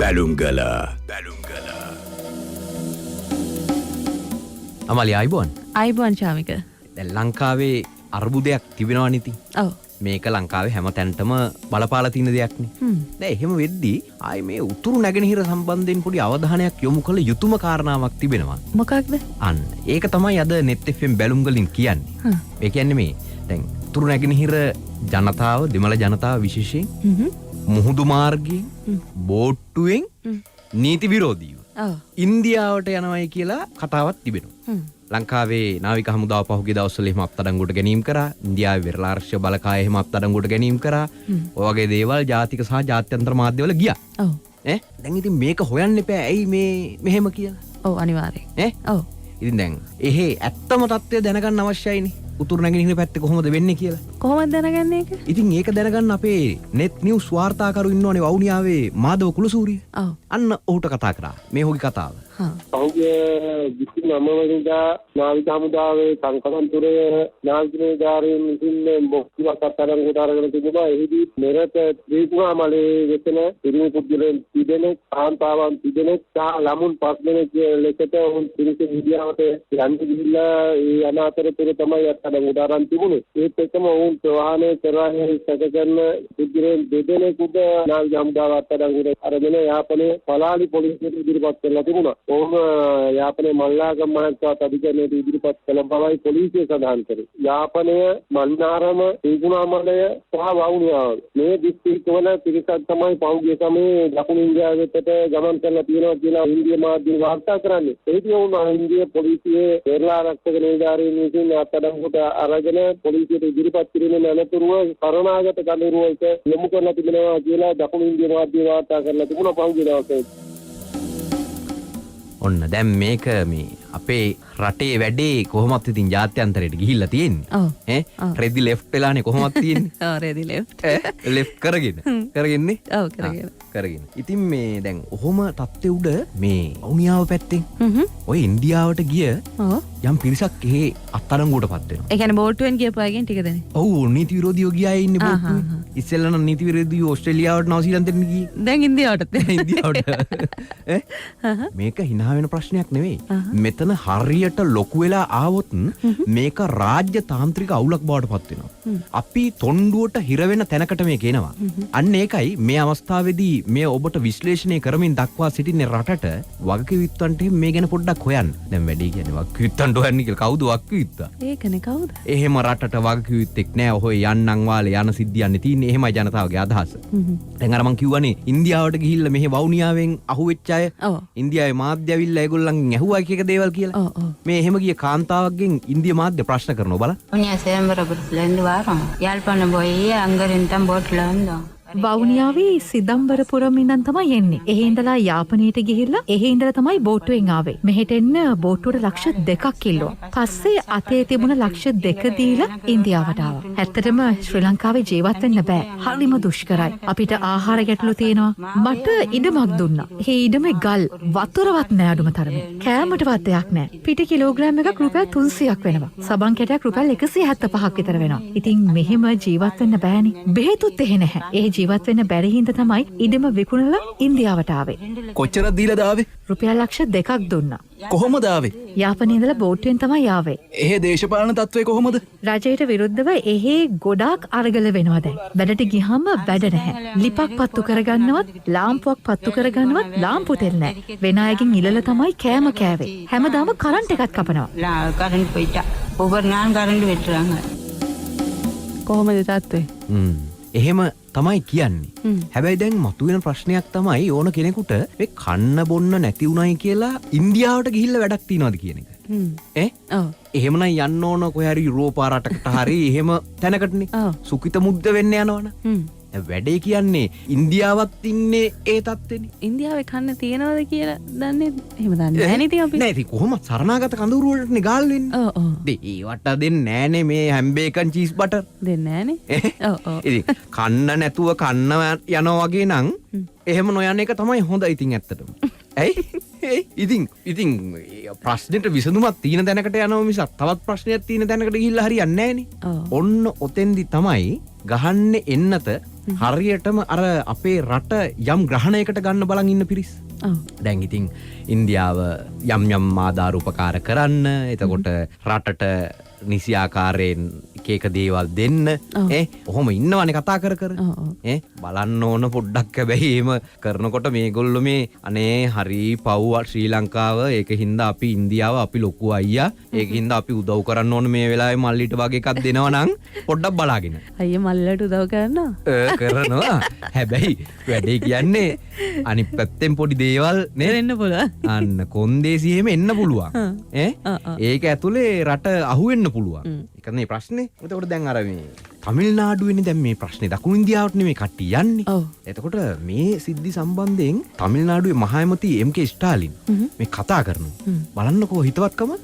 බැලුම්ගල අමලි අයිබෝන් චාමික. දැන් ලංකාවේ අර්බුදයක් තිබෙනවා නිති. ඔව්. මේක ලංකාවේ හැම තැනටම බලපාලා තියෙන දෙයක්නේ. දැන් එහෙම වෙද්දී ආයි මේ උතුරු නැගෙනහිර සම්බන්ධයෙන් පොඩි අවධානයක් යොමු කළ යුතුම කාරණාවක් තිබෙනවා. මොකක්ද? අන්න ඒක තමයි අද net fm බැලුම්ගලින් කියන්නේ. ඒ කියන්නේ මේ දැන් උතුරු නැගෙනහිර ජනතාව දෙමළ ජනතාව විශේෂයෙන් මුහුදු මාර්ගයෙන් බෝට්ටුවෙන් නීති විරෝධීව ඉන්දියාවට යනවයි කියලා කතාවක් තිබෙනවා. ලංකාවේ නාවික හමුදාව පහුගිය දවස්වල එහෙම අත්අඩංගුවට ගැනීම කරා. ඉන්දියාවේ විරලාර්ෂ්‍ය බලකාය එහෙම අත්අඩංගුවට ගැනීම කරා. ඔය වගේ දේවල් ජාතික සහ ජාත්‍යන්තර මාධ්‍යවල ගියා. ඔව්. දැන් ඉතින් මේක හොයන්න එපා. ඇයි මේ මෙහෙම කියලා? ඔව් අනිවාර්යයෙන්. ඔව්. ඉතින් දැන් එහෙ ඇත්තම தත්ත්වය දැනගන්න අවශ්‍යයිනේ. උතුරු නැගෙනහිර පැත්තේ කොහොමද වෙන්නේ කියලා. කොහොමද දැනගන්නේ ඒක? ඉතින් ඒක දැනගන්න අපේ net news වාර්තාකරු ඉන්නවනේ වවුනියාවේ මාධව කුලසූරිය. ඔව්. අන්න ඔහුට කතා කරා. මේ ඔහුගේ කතාව. පහුගිය 29 වෙනිදා නාවික හමුදාවේ සංකලන්තුරේ නාවික නිලධාරීන් විසින් බොක්කුවක් අත්අඩංගුවට අරගෙන තිබුණා. එහිදී මෙරට ත්‍රිකුණාමලේ වෙතන පිරිමි පුද්ගලයන් තිදෙනෙක්, කාන්තාවන් තිදෙනෙක් සහ ළමුන් 5 දෙනෙක් ලෙසට උන් පිරිස ඉන්දියාවට යන්න ගිහිල්ලා ඒ අනාතරතුර තමයි අත්අඩංගුවට අරන් තිබුණේ. ඒත් එක්කම උන් ප්‍රවාහනය කරන්නේ සැකකරන පුද්ගලයන් දෙදෙනෙකුට නාවික හමුදාව අත්අඩංගුවට අරගෙන යාපනයේ පලාලි පොලිසියට ඉදිරිපත් කරලා තිබුණා. ඔහුම යාපනයේ මල්ලාගම් මහත්පාත් අධිකරණයට ඉදිරිපත් කළ බවයි පොලිසිය සඳහන් කරේ. යාපනය මන්නාරම ත්‍රිකුණාමලය සහ වවුනියාව මේ දිස්ත්‍රික්කවල පිරිසක් තමයි පහුගිය සමයේ දකුණු ඉන්දියාවට ගමන් කරලා තියෙනවා කියලා ඉන්දියා මාධ්‍ය වාර්තා කරන්නේ. ඒකේ වුණා ඉන්දියා පොලිසියේ පෙරලා ආරක්ෂක නිලධාරීන් විසින් අත්අඩංගුවට අරගෙන පොලිසියට ඉදිරිපත් කිරීමෙන් අනතුරුව කරණාගත කඳවුරුවලට යොමු කරලා තිබෙනවා කියලා දකුණු ඉන්දියා මාධ්‍ය වාර්තා කරලා තිබුණා පහුගිය දවසේ. ඔන්න දැන් මේක මේ අපේ රටේ වැඩේ කොහොමත් ඉතින් ජාත්‍යන්තරයට ගිහිල්ලා තියෙන්නේ. ඈ රෙදි ලෙෆ්ට් වෙලානේ කොහොමත් තියෙන්නේ. ඔව් රෙදි ලෙෆ්ට්. ලෙෆ්ට් කරගෙනනේ. ඔව් කරගෙන. ඉතින් මේ දැන් ඔහොම තත්ත්වෙ උඩ මේ වුනියාව පැත්තෙන් ඔය ඉන්දියාවට ගිය යම් පිරිසක් එහෙ අත්අඩංගුවටපත් වෙනවා. ඒ කියන්නේ බෝට්ටුවෙන් ගියපු අයගෙන් ටික දෙනේ. ඔව් නීති විරෝධීව ගියා ඉන්නේ බෝට්ටුවේ. ඉස්සෙල්ලා නම් නීති විරෝධීව ඕස්ට්‍රේලියාවට නවසීලන්තෙට ගියේ. දැන් ඉන්දියාවටත්. මේක hina වෙන ප්‍රශ්නයක් නෙවෙයි. මෙතන හරියට ලොකු වෙලා ආවොත් මේක රාජ්‍ය තාන්ත්‍රික අවුලක් බවට පත් වෙනවා. අපි තොණ්ඩුවට හිර වෙන තැනකට මේක එනවා. අන්න ඒකයි මේ අවස්ථාවේදී මේ ඔබට විශ්ලේෂණය කරමින් දක්වා සිටින්නේ රටට වගකිවිත්තන්ට මේ ගැන පොඩ්ඩක් හොයන්න. දැන් වැඩි කියන්නේ වගකිවිත්තන්ට හොයන්නේ කියලා කවුද වගකිවිත්තා? ඒකනේ කවුද? එහෙම රටට වගකිවිත්තෙක් නෑ. ඔහොය යන්නම් වාලේ යන සිද්ධියන්නේ තියෙන්නේ. එහෙමයි ජනතාවගේ අදහස. දැන් අර මං කිව්වනේ ඉන්දියාවට ගිහිල්ලා මෙහි වවුනියාවෙන් අහුවෙච්ච අය ඉන්දියාවේ මාධ්‍ය ඇවිල්ලා ඒගොල්ලන්ගෙන් ඇහුවා එක දේවල් කියලා. මේ එහෙම ගිය කාන්තාවක්ගෙන් ඉන්දියා මාධ්‍ය ප්‍රශ්න කරනවා බලන්න. පුණ්‍ය සේම්බරපුරத்துல இருந்து வாரோம். யாழ்ப்பாணம் போய் அங்கிருந்து தான் போட்ல வந்தோம். වවුනියාවේ සිදම්බරපුරම් ඉඳන් තමයි එන්නේ. එහෙ ඉඳලා යාපනයට ගිහිල්ලා එහෙ ඉඳලා තමයි බෝට්ටුවෙන් ආවේ. මෙහෙට එන්න බෝට්ටුවට ලක්ෂ 2ක් කිල්ලුවා. පස්සේ අතේ තිබුණ ලක්ෂ 2 දීලා ඉන්දියාවට ආවා. ඇත්තටම ශ්‍රී ලංකාවේ ජීවත් වෙන්න බෑ. හරිම දුෂ්කරයි. අපිට ආහාර ගැටලු තියෙනවා. මට ඉඩමක් දුන්නා. ඒ ඉඩමේ ගල් වතුරවත් නෑ අඩුම තරමේ. කෑමටවත් දෙයක් නෑ. පිටි කිලෝග්‍රෑම් එකක් රුපියල් 300ක් වෙනවා. සබන් කැටයක් රුපියල් 175ක් විතර වෙනවා. ඉතින් මෙහෙම ජීවත් වෙන්න බෑනේ. බෙහෙතුත් එහෙ නැහැ. ඒ ජීවත් වෙන්න බැරි හින්දා තමයි ඉඩම විකුණලා ඉන්දියාවට ආවේ. කොච්චරද දීලාද ආවේ? රුපියල් ලක්ෂ 2ක් දුන්නා. කොහොමද ආවේ? යාපනයේ ඉඳලා බෝට්ටුවෙන් තමයි ආවේ. එහෙ දේශපාලන තත්ත්වය කොහොමද? රජයට විරුද්ධව එහෙ ගොඩාක් අරගල වෙනවා දැන්. වැඩට ගියහම වැඩ නැහැ. ලිපක් පත්තු කරගන්නවත්, ලාම්පුවක් පත්තු කරගන්නවත් ලාම්පු තෙල් නැහැ. වෙන අයගෙන් ඉලල තමයි කෑම කෑවේ. හැමදාම කරන්ට් එකක් කපනවා. கரண்ட் போயிட்டா ஒவ்வொரு நாள் கரண்ட் வெட்டுறாங்க. කොහොමද තත්ත්වය? එහෙම තමයි කියන්නේ. හැබැයි දැන් මතුවෙන ප්‍රශ්නයක් තමයි ඕන කෙනෙකුට මේ කන්න බොන්න නැති උනායි කියලා ඉන්දියාවට ගිහිල්ලා වැඩක් තියනවාද කියන එක. ඔව්. එහෙමනම් යන්න ඕන කොහේ හරි යුරෝපා රටකට හරි එහෙම තැනකටනේ. සුඛිත මුද්ද වෙන්න යනවනේ. වැඩේ කියන්නේ ඉන්දියාවත් ඉන්නේ ඒ තත්ත්වෙනේ. ඉන්දියාවේ කන්න තියනවද කියලා දන්නේ එහෙම දන්නේ නැහැ නේ ඉතින් අපි. නෑ ඉතින් කොහොමද සරණාගත කඳවුරු වලටනේ ගාල් වෙන්නේ. ඔව් ඔව්. ඒවට දෙන්නේ නෑනේ මේ හැම්බේකන් චීස් බටර්. දෙන්නේ නැහනේ. ඔව් ඔව්. ඉතින් කන්න නැතුව කන්න යනවා වගේ නම් එහෙම නොයන එක තමයි හොඳ ඉතින් ඇත්තටම. ඇයි? ඉතින් ප්‍රශ්නෙට විසඳුමක් තියෙන දැනකට යනවා මිසක් තවත් ප්‍රශ්නයක් තියෙන දැනකට ගිහිල්ලා හරියන්නේ නෑනේ. ඔන්න ඔතෙන්දි තමයි ගහන්නේ එන්නත හරියටම අර අපේ රට යම් ග්‍රහණයකට ගන්න බලන් ඉන්න පිරිස්. දැන් ඉතින් ඉන්දියාව යම් යම් ආධාර උපකාර කරන්න, එතකොට රටට නිසි ආකාරයෙන් එක දේවල් දෙන්න ඔහොම ඉන්නවනේ කතා කර කර බලන්න ඕන පොඩ්ඩක්. හැබැයි එහෙම කරනකොට මේගොල්ලෝ මේ අනේ හරි පව් ශ්‍රී ලංකාව, ඒක හින්දා අපි ඉන්දියාව අපි ලොකු අයියා, ඒක හින්දා අපි උදව් කරන්න ඕන මේ වෙලාවේ මල්ලිට වගේ එකක් දෙනවා නම් පොඩ්ඩක් බලාගෙන. අයියා මල්ලට උදව් කරනවා කරනවා. හැබැයි වැඩේ කියන්නේ අනිත් පැත්තෙන් පොඩි දේවල් නේ එන්න පුළුවන්. අන්න කොන්දේසි එහෙම එන්න පුළුවන්. ඒක ඇතුලේ රට අහුවෙන්න පුළුවන්. ඒක නේ ප්‍රශ්නේ. එතකොට දැන් අර මේ තමිල්නාඩුවේනේ දැන් මේ ප්‍රශ්නේ දකුණු ඉන්දියාවට නෙමෙයි කට්ටිය යන්නේ. එතකොට මේ සිද්ධි සම්බන්ධයෙන් තමිල්නාඩුවේ මහ ඇමති එම්.කේ. ස්ටාලින් මේ කතා කරනවා. බලන්නකෝ හිතවත්කම.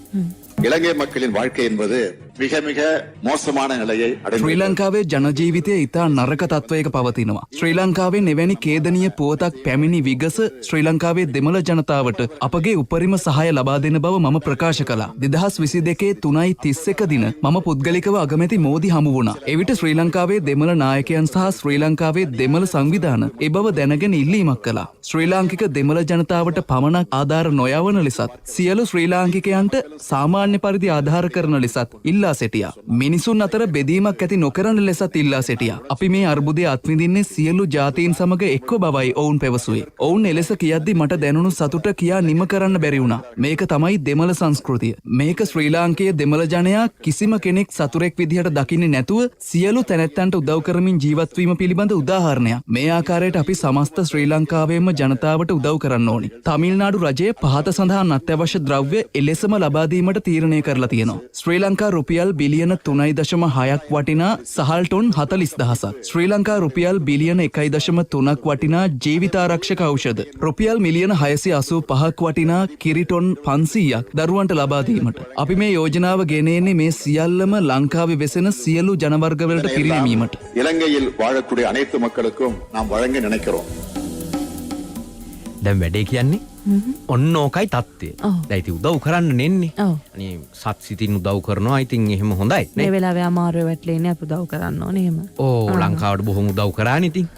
இலங்கை மக்களின் வாழ்க்கை என்பது மிக மிக மோசமான நிலையை ශ්‍රී ලංකාවේ ජනජීවිතය ඉතා නරක තත්වයක පවතිනවා. ශ්‍රී ලංකාවේ එවැනි ඛේදනීය පුවතක් පැමිණි විගස ශ්‍රී ලංකාවේ දෙමළ ජනතාවට අපගේ උපරිම සහාය ලබා දෙන බව මම ප්‍රකාශ කළා. 2022 3.31 දින මම පුද්ගලිකව අගමැති මෝදි හමු වුණා. එවිට ශ්‍රී ලංකාවේ දෙමළ නායකයන් සහ ශ්‍රී ලංකාවේ දෙමළ සංවිධාන ඒ බව දැනගෙන ඉල්ලීමක් කළා. ශ්‍රී ලාංකික දෙමළ ජනතාවට පමණක් ආධාර නොයවන ලෙසත් සියලු ශ්‍රී ලාංකිකයන්ට සාමාන්‍ය පරිදි ආධාර කරන ලෙසත් ඉල්ලා සිටියා. මිනිසුන් අතර බෙදීමක් ඇති නොකරන ලෙසත් ඉල්ලා සිටියා. අපි මේ අර්බුදය අත්විඳින්නේ සියලු ජාතීන් සමග එක්ව බවයි ඔවුන් පැවසුවේ. ඔවුන් එලෙස කියද්දි මට දැනුණු සතුට කියා නිම කරන්න බැරි වුණා. මේක තමයි දෙමළ සංස්කෘතිය. මේක ශ්‍රී ලාංකේය දෙමළ ජනයා කිසිම කෙනෙක් සතුරෙක් විදිහට දකින්නේ නැතුව සියලු තැනැත්තන්ට උදව් කරමින් ජීවත් වීම පිළිබඳ උදාහරණයක්. මේ ආකාරයට අපි සමස්ත ශ්‍රී ලංකාවේම ජනතාවට උදව් කරන්න ඕනි. තමිල්නාඩු රජය පහත සඳහන් අත්‍යවශ්‍ය ද්‍රව්‍ය එලෙසම ලබා දීමට තීරණය කරලා තියෙනවා. ශ්‍රී ලංකා රුපියල් බිලියන 3.6ක් වටිනා සහල් ටොන් 40,000ක්. ශ්‍රී ලංකා රුපියල් බිලියන 1.3ක් වටිනා ජීවිතාරක්ෂක ඖෂධ. රුපියල් මිලියන 685ක් වටිනා කිරි ටොන් 500ක් දරුවන්ට ලබා දීමට. අපි මේ යෝජනාව ගෙනෙන්නේ මේ සියල්ලම ලංකාවේ වෙසෙන සියලු ජනවර්ගවලට පිරිනැමීමට. இலங்கையில் வாழக்கூடிய அனைத்து மக்களுக்கும் நாம் வழங்க நினைக்கிறோம். දැන් වැඩේ කියන්නේ ඔන්න ඕකයි තත්ත්වය. දැන් ඉතින් උදව් කරන්න නෙන්නේ. අනේ සත් සිතින් උදව් කරනවා. ඉතින් එහෙම හොඳයි නේ. මේ වෙලාවේ අමාරුවේ වැටලෙන්නේ අපි උදව් කරන්න ඕනේ එහෙම. ලංකාවට බොහොම උදව් කරානේ ඉතින්.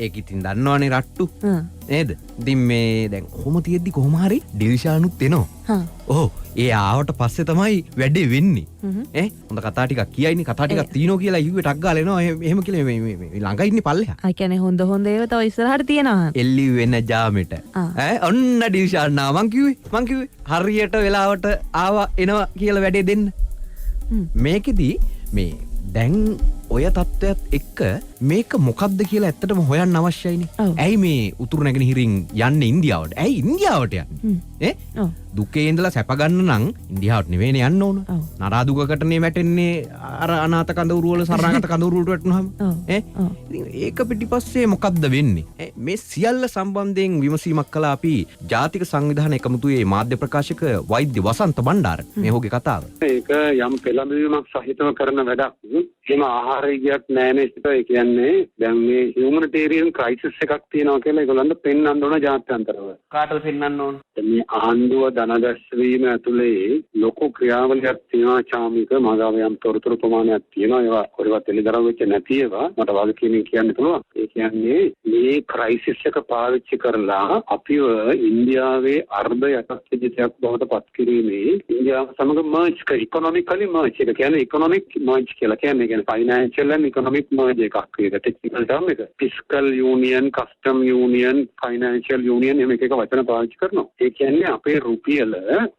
ඒක ඉතින් දන්නවනේ රට්ටු. නේද? ඉතින් මේ දැන් කොහොම තියෙද්දි කොහොම හරි ඩිල්ෂානුත් එනවා. ඒ ආවට පස්සේ තමයි වැඩේ වෙන්නේ. හොඳ කතා ටිකක් කියයිනේ. කතා ටිකක් තියනෝ කියලා ඉහුවේ ටක් ගාලා එනවා. එහෙම කියලා මේ ළඟ ඉන්නේ පල්ලෙහා. ආ කියන්නේ හොඳ ඒවා තව ඉස්සරහට තියෙනවා. එල්ලි වෙන ජාමෙට. ඔන්න ඩිල්ෂාන් ආවා. මං කිව්වේ හරියට වෙලාවට ආවා එනවා කියලා වැඩේ දෙන්න. මේකෙදි මේ දැන් ඔය තත්ත්වයක් එක්ක මේක මොකක්ද කියලා ඇත්තටම හොයන්න අවශ්‍යයිනේ. ඇයි මේ උතුරු නැගෙනහිරින් යන්නේ ඉන්දියාවට? ඇයි ඉන්දියාවට යන්නේ? දුකේ ඉඳලා සැප ගන්න නම් ඉන්දියාවට නෙවෙයිනේ යන්න ඕන. නරා දුකකටනේ වැටෙන්නේ අර අනාථ කඳවුරු වල සරණාගත කඳවුරු වලට වැටුනහම. ඉතින් ඒක පිටිපස්සේ මොකක්ද වෙන්නේ? මේ සියල්ල සම්බන්ධයෙන් විමසීමක් කළා අපි ජාතික සංවිධාන එකමුතුවේ මාධ්‍ය ප්‍රකාශක වෛද්‍ය වසන්ත බණ්ඩාර මේ ඔහුගේ කතාව. ඒක යම් පෙළඹවීමක් සහිතව කරන වැඩක්. එහෙම ආහාරයක් නෑනේ. ඒ කියන්නේ දැන් මේ හියුමනිටේරියන් ක්‍රයිසිස් එකක් තියෙනවා කියලා ඒගොල්ලන්ට පෙන්වන්න ඕන ජාත්‍යන්තරව. කාටද පෙන්වන්න ඕන? මේ ආණ්ඩුව ධනදැස්වීම ඇතුලේ ලොකු ක්‍රියාවලියක් තියෙනවා. චාමික මගාව යම් තොරතුරු ප්‍රමාණයක් තියෙනවා. ඒවා කොරවත් එළිදරව් වෙච්ච නැති ඒවා මට වගකීමෙන් කියන්න පුළුවන්. ඒ කියන්නේ මේ ක්‍රයිසිස් එක පාවිච්චි කරලා අපිව ඉන්දියාවේ අර්ධ යටත්විජිතයක් බවට පත් කිරීමේ ඉන්දියාව සමග මර්ජ් කර ඉකොනොමිකලි මර්ජ් එක කියන්නේ ඉකොනොමික් මර්ජ් කියලා කියන්නේ ෆයිනෑන්ෂියල් and ඉකොනොමික් මර්ජ් එකක්. ඒක ටෙක්නිකල් ටර්ම් එක. Fiscal union, custom union, financial union එහෙම එක වචන පාවිච්චි කරනවා. ඒ කියන්නේ අපේ රුපියල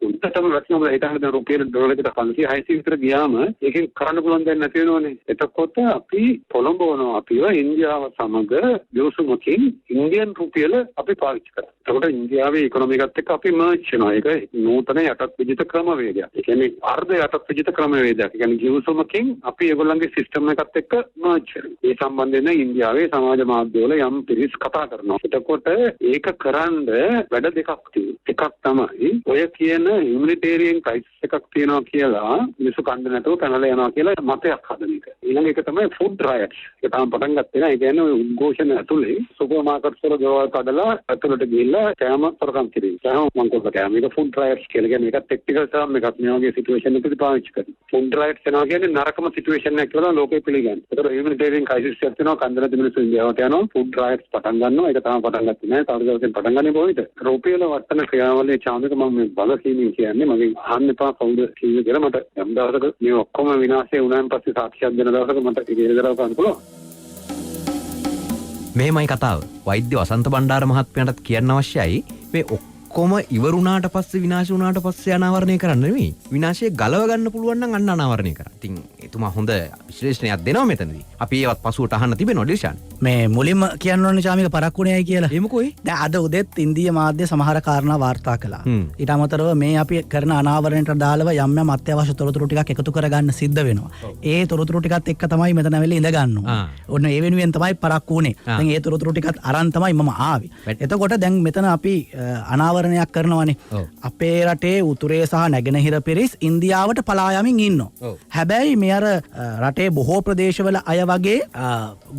උන්ටම රැස්නම හිතන්න රුපියල ඩොලරයකට 500-600 විතර ගියාම ඒකෙන් කරන්න පුළුවන් දෙයක් නැති වෙනවනේ. එතකොට අපි පොළඹවනවා අපිව ඉන්දියාව සමග යොසුමකින් ඉන්දියන් රුපියල අපි පාවිච්චි කරා. එතකොට ඉන්දියාවේ ඉකොනොමි එකත් එක්ක අපි මර්ජ් වෙනවා. ඒක නූතන යටත් විජිත ක්‍රමවේදයක්. ඒ කියන්නේ අර්ධ යටත් විජිත ක්‍රමවේදයක්. ඒ කියන්නේ යොසුමකින් අපි ඒගොල්ලන්ගේ සිස්ටම් එකත් එක්ක මර්ජ් වෙනවා. ඒ සම්බන්ධයෙන් ඉන්දියාවේ සමාජ මාධ්‍යවල යම් පිරිස් කතා කරනවා. එතකොට ඒක කරන්න වැඩ දෙකක් තියෙනවා. එකක් තමයි ඔය කියන හියුමනිටේරියන් ක්‍රයිසිස් එකක් තියෙනවා කියලා මිනිස්සු කන්න නැතුව පැනලා යනවා කියලා මතයක් හදන එක. ඊළඟ එක තමයි ෆුඩ් රයට්ස්. ඒක තමයි පටන් ගත්තේ නෑ. ඒ කියන්නේ ඔය උද්ඝෝෂණ ඇතුලේ සුපර් මාකට්ස් වල ගෙවල් කඩලා ඇතුළට ගිහිල්ලා කෑම තරකම් කිරීම. කෑම මංකොල්ල කෑම. මේක ෆුඩ් රයට්ස් කියලා කියන්නේ මේක ටෙක්නිකල් ටර්ම් එකක්. මේ වගේ සිටුේෂන් එකකදී පාවිච්චි කරනවා. ෆුඩ් රයට්ස් වෙනවා කියන්නේ නරකම සිටුේෂන් එකක් කියලා ලෝකෙ පිළිගන්නේ. ඒතර හියුමනිටේරියන් ක්‍රයිසිස් ඉෂ්‍යත් වෙනවා කන්දරද මිනිස්සු ඉන්දියාවට යනවා ෆුඩ් රයිට්ස් පටන් ගන්නවා ඒක තමයි පටන් ගත්තේ නෑ තව දවසෙන් පටන් ගන්නේ කොහොමද රූපියල වටන ක්‍රියාවලිය චාමික මම මේ බල කීමේ කියන්නේ මගේ අහන්න එපා කවුද කීවේ කියලා මට යම් දවසක මේ ඔක්කොම විනාශය වුණාන් පස්සේ සාක්ෂියක් දෙන දවසක මට ඒක ඉරදරව ගන්න පුළුවන් මෙහෙමයි කතාව. වෛද්‍ය වසන්ත බණ්ඩාර මහත්මයාටත් කියන්න අවශ්‍යයි මේ ඔක්කොම ඉවරුණාට පස්සේ විනාශ වුණාට පස්සේ අනාවරණය කරන්න නෙමෙයි. විනාශය ගලව ගන්න පුළුවන් නම් අන්න අනාවරණය කරන්න. ඉතින් එතුමා හොඳ විශ්ලේෂණයක් දෙනවා මෙතනදී. අපි ඒවත් පසුවට අහන්න තිබෙනවා ඩිල්ෂාන්. මේ මුලින්ම කියන්න ඕනේ චාමික පරක්කුණේයි කියලා. එහෙම කොයි? දැන් අද උදෙත් ඉන්දියා මාධ්‍ය සමහර කාරණා වාර්තා කළා. ඊට අමතරව මේ අපි කරන අනාවරණයට දාලව යම් යම් අත්‍යවශ්‍ය තොරතුරු ටිකක් එකතු කරගන්න සිද්ධ වෙනවා. ඒ තොරතුරු ටිකත් එක්ක තමයි මෙතන වෙලේ ඉඳ ගන්නවා. ඔන්න ඒ වෙනුවෙන් තමයි පරක්කුණේ. දැන් ඒ තොරතුරු ටිකත් අරන් තමයි මම ආවේ. එතකොට දැන් මෙතන අපි අනාවරණයක් කරනවානේ. අපේ රටේ උතුරේ සහ නැගෙනහිර පිරිස් ඉන්දියාවට පලා යමින් ඉන්නවා. හැබැයි මේ අර රටේ බොහෝ ප්‍රදේශවල අය වගේ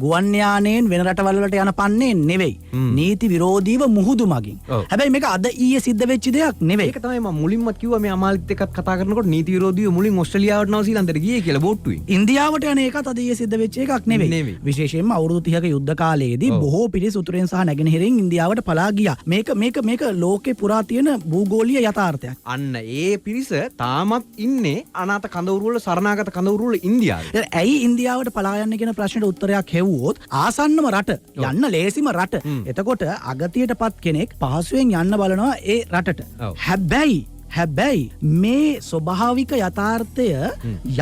ගුවන් යානයෙන් වෙන රටවල් වලට යන පන්නේ නෙවෙයි. නීති විරෝධීව මුහුදු මගින්. හැබැයි මේක අද ඊයේ සිද්ධ වෙච්ච දෙයක් නෙවෙයි. ඒක තමයි මම මුලින්ම කිව්වා මේ අමාලිත් එක්කත් කතා කරනකොට නීති විරෝධීව මුලින් ඕස්ට්‍රේලියාවට නවසීලන්තයට ගියේ කියලා බෝට්ටුවෙන්. ඉන්දියාවට යන එකත් අද ඊයේ සිද්ධ වෙච්ච එකක් නෙවෙයි. විශේෂයෙන්ම අවුරුදු 30ක යුද්ධ කාලයේදී බොහෝ පිරිස් උතුරෙන් සහ නැගෙනහිරින් ඉන්දියාවට පලා ගියා. මේක ලෝකේ පුරා තියෙන භූගෝලීය යථාර්ථයක්. අන්න ඒ පිරිස තාමත් ඉන්නේ අනාථ කඳවුරු වල සරණාගත කඳවුරු වල ඉන්දියාවේ. ඇයි ඉන්දියාවට පලා යන්න කියන ප්‍රශ්නෙට උත්තරයක් හෙව්වොත් ආසන්නම රට යන්න ලේසිම රට. එතකොට අගතියටපත් කෙනෙක් පහසුවෙන් යන්න බලනවා ඒ රටට. හැබැයි මේ ස්වභාවික යථාර්ථය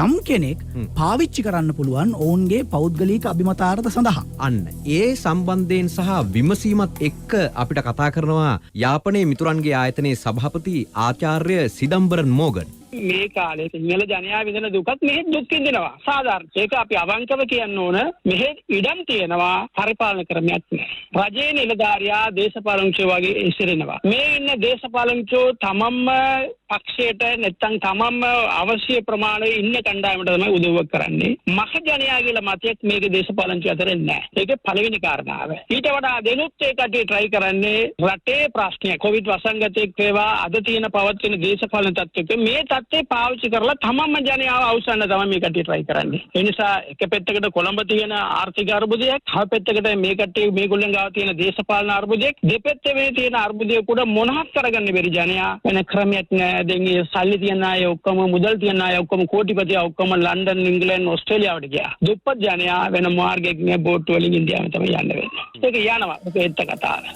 යම් කෙනෙක් පාවිච්චි කරන්න පුළුවන් ඔවුන්ගේ පෞද්ගලික අභිමතාර්ථ සඳහා. අන්න ඒ සම්බන්ධයෙන් සහ විමසීමත් එක්ක අපිට කතා කරනවා යාපනයේ මිතුරන්ගේ ආයතනයේ සභාපති ආචාර්ය සිදම්බරන් මෝගන්. මේ කාලේ සිංහල ජනයා විඳින දුකත් මෙහෙත් දුක් විඳිනවා සාධාරණ. ඒක අපි අවංකව කියන්න ඕන. මෙහෙත් ඉඩම් තියෙනවා පරිපාලන ක්‍රමයක් නෑ. රජයේ නිලධාරියා දේශපාලනචෝ වගේ ඉසිරෙනවා. මේ ඉන්න දේශපාලනචෝ තමන්ම පක්ෂයට නැත්තම් තමන්ම අවශ්‍ය ප්‍රමාණය ඉන්න කණ්ඩායමට තමයි උදව් කරන්නේ. මහ ජනයා කියලා මතයක් මේක දේශපාලනචෝ අතර නෑ. ඒකේ පළවෙනි කාරණාව. ඊට වඩා දෙනුත් ඒකට try කරන්නේ රටේ ප්‍රශ්නය කොවිඩ් වසංගතයක් වේවා අද තියෙන පවතින දේශපාලන තත්ත්වයක මේ තත්ත්වේ පාවිච්චි කරලා තමන්ම ජනයාව අවසන් තමයි මේ කට්ටිය try කරන්නේ. ඒ නිසා එක පැත්තකට කොළඹ තියෙන ආර්ථික අර්බුදයක්, තව පැත්තකට මේ කට්ටිය මේගොල්ලන් ගාව තියෙන දේශපාලන අර්බුදයක්, දෙපැත්තේ මේ තියෙන අර්බුදය කුඩ මොනවත් කරගන්න බැරි ජනයා වෙන ක්‍රමයක් නෑ. දැන් මේ සල්ලි තියන අය ඔක්කොම මුදල් තියන අය ඔක්කොම කෝටිපතිය ඔක්කොම ලන්ඩන්, ඉංග්‍රීසි, ඕස්ට්‍රේලියාවට ගියා. දුප්පත් ජනයා වෙන මාර්ගයක් නෑ බෝට් වලින් ඉන්දියාවට තමයි යන්න වෙන්නේ. ඒක යනවා. ඒක ඇත්ත කතාව.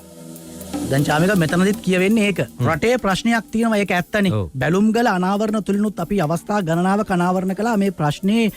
දැන් චාමික මෙතනදිත් කියවෙන්නේ ඒක. රටේ ප්‍රශ්නයක් තියෙනවා ඒක ඇත්තනේ. බැලුම්ගල අනාවරණ තුලිනුත් අපි අවස්ථා ගණනාවක අනාවරණ කළා මේ ප්‍රශ්නේ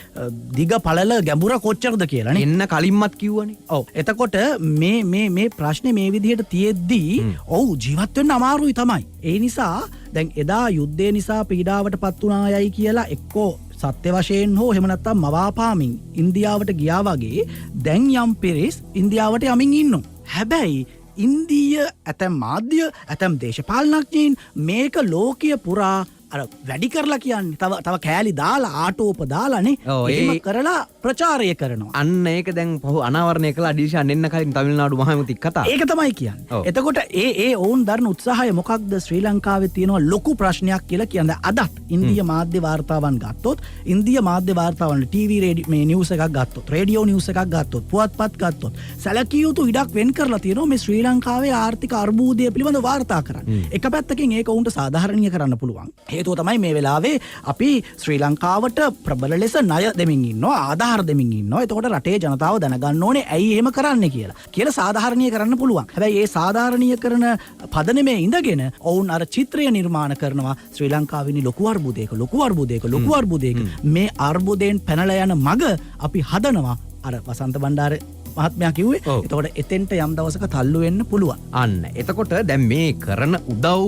දිග පළල ගැඹුර කොච්චරද කියලානේ. එන්න කලින්මත් කිව්වනේ. ඔව්. එතකොට මේ ප්‍රශ්නේ මේ විදිහට තියෙද්දී ඔව් ජීවත් වෙන්න අමාරුයි තමයි. ඒ නිසා දැන් එදා යුද්ධය නිසා පීඩාවට පත් වුණායයි කියලා එක්කෝ සත්‍ය වශයෙන් හෝ එහෙම නැත්නම් මවාපාමින් ඉන්දියාවට ගියා වගේ දැන් යම් පිරිස් ඉන්දියාවට යමින් ඉන්නවා. හැබැයි ඉන්දීය ඇතැම් මාධ්‍ය ඇතැම් දේශපාලනඥයින් මේක ලෝකීය පුරා අර වැඩි කරලා කියන්නේ තව කෑලි දාලා ආටෝප දාලානේ එහෙම කරලා ප්‍රචාරය කරනවා. අන්න ඒක දැන් පහු අනාවරණය කළා ඩිල්ෂාන් එන්න කලින් තමිල්නාඩු මහමැතික් කතා. ඒක තමයි කියන්නේ. එතකොට ඒ ඔවුන් දරන උත්සාහය මොකක්ද ශ්‍රී ලංකාවේ තියෙනවා ලොකු ප්‍රශ්නයක් කියලා කියන්නේ. අදත් ඉන්දිය මාධ්‍ය වාර්තාවන් ගත්තොත් ඉන්දිය මාධ්‍ය වාර්තාවන් ටීවී රේඩියෝ මේ නිවුස් එකක් ගත්තොත් රේඩියෝ නිවුස් එකක් ගත්තොත් පුවත්පත් ගත්තොත් සැලකිය යුතු ඉඩක් වෙන් කරලා තියෙනවා මේ ශ්‍රී ලංකාවේ ආර්ථික අර්බුදය පිළිබඳව වාර්තා කරන්න. එක පැත්තකින් ඒක උන්ට සාධාරණීය කරන්න පුළුවන්. හේතුව තමයි මේ වෙලාවේ අපි ශ්‍රී ලංකාවට ප්‍රබල ලෙස ණය දෙමින් ඉන්නවා ආධාර දෙමින් ඉන්නවා. එතකොට රටේ ජනතාව දැනගන්න ඕනේ ඇයි එහෙම කරන්නේ කියලා සාධාරණීය කරන්න පුළුවන්. හැබැයි ඒ සාධාරණීය කරන පදනමේ ඉඳගෙන ඔවුන් අර චිත්‍රය නිර්මාණ කරනවා ශ්‍රී ලංකාවේ ලොකු අර්බුදයක මේ අර්බුදයෙන් පැනලා යන මග අපි හදනවා. අර වසන්ත බණ්ඩාර මහත්මයා කිව්වේ. එතකොට එතෙන්ට යම් දවසක තල්ලු වෙන්න පුළුවන්. අන්න එතකොට දැන් මේ කරන උදව්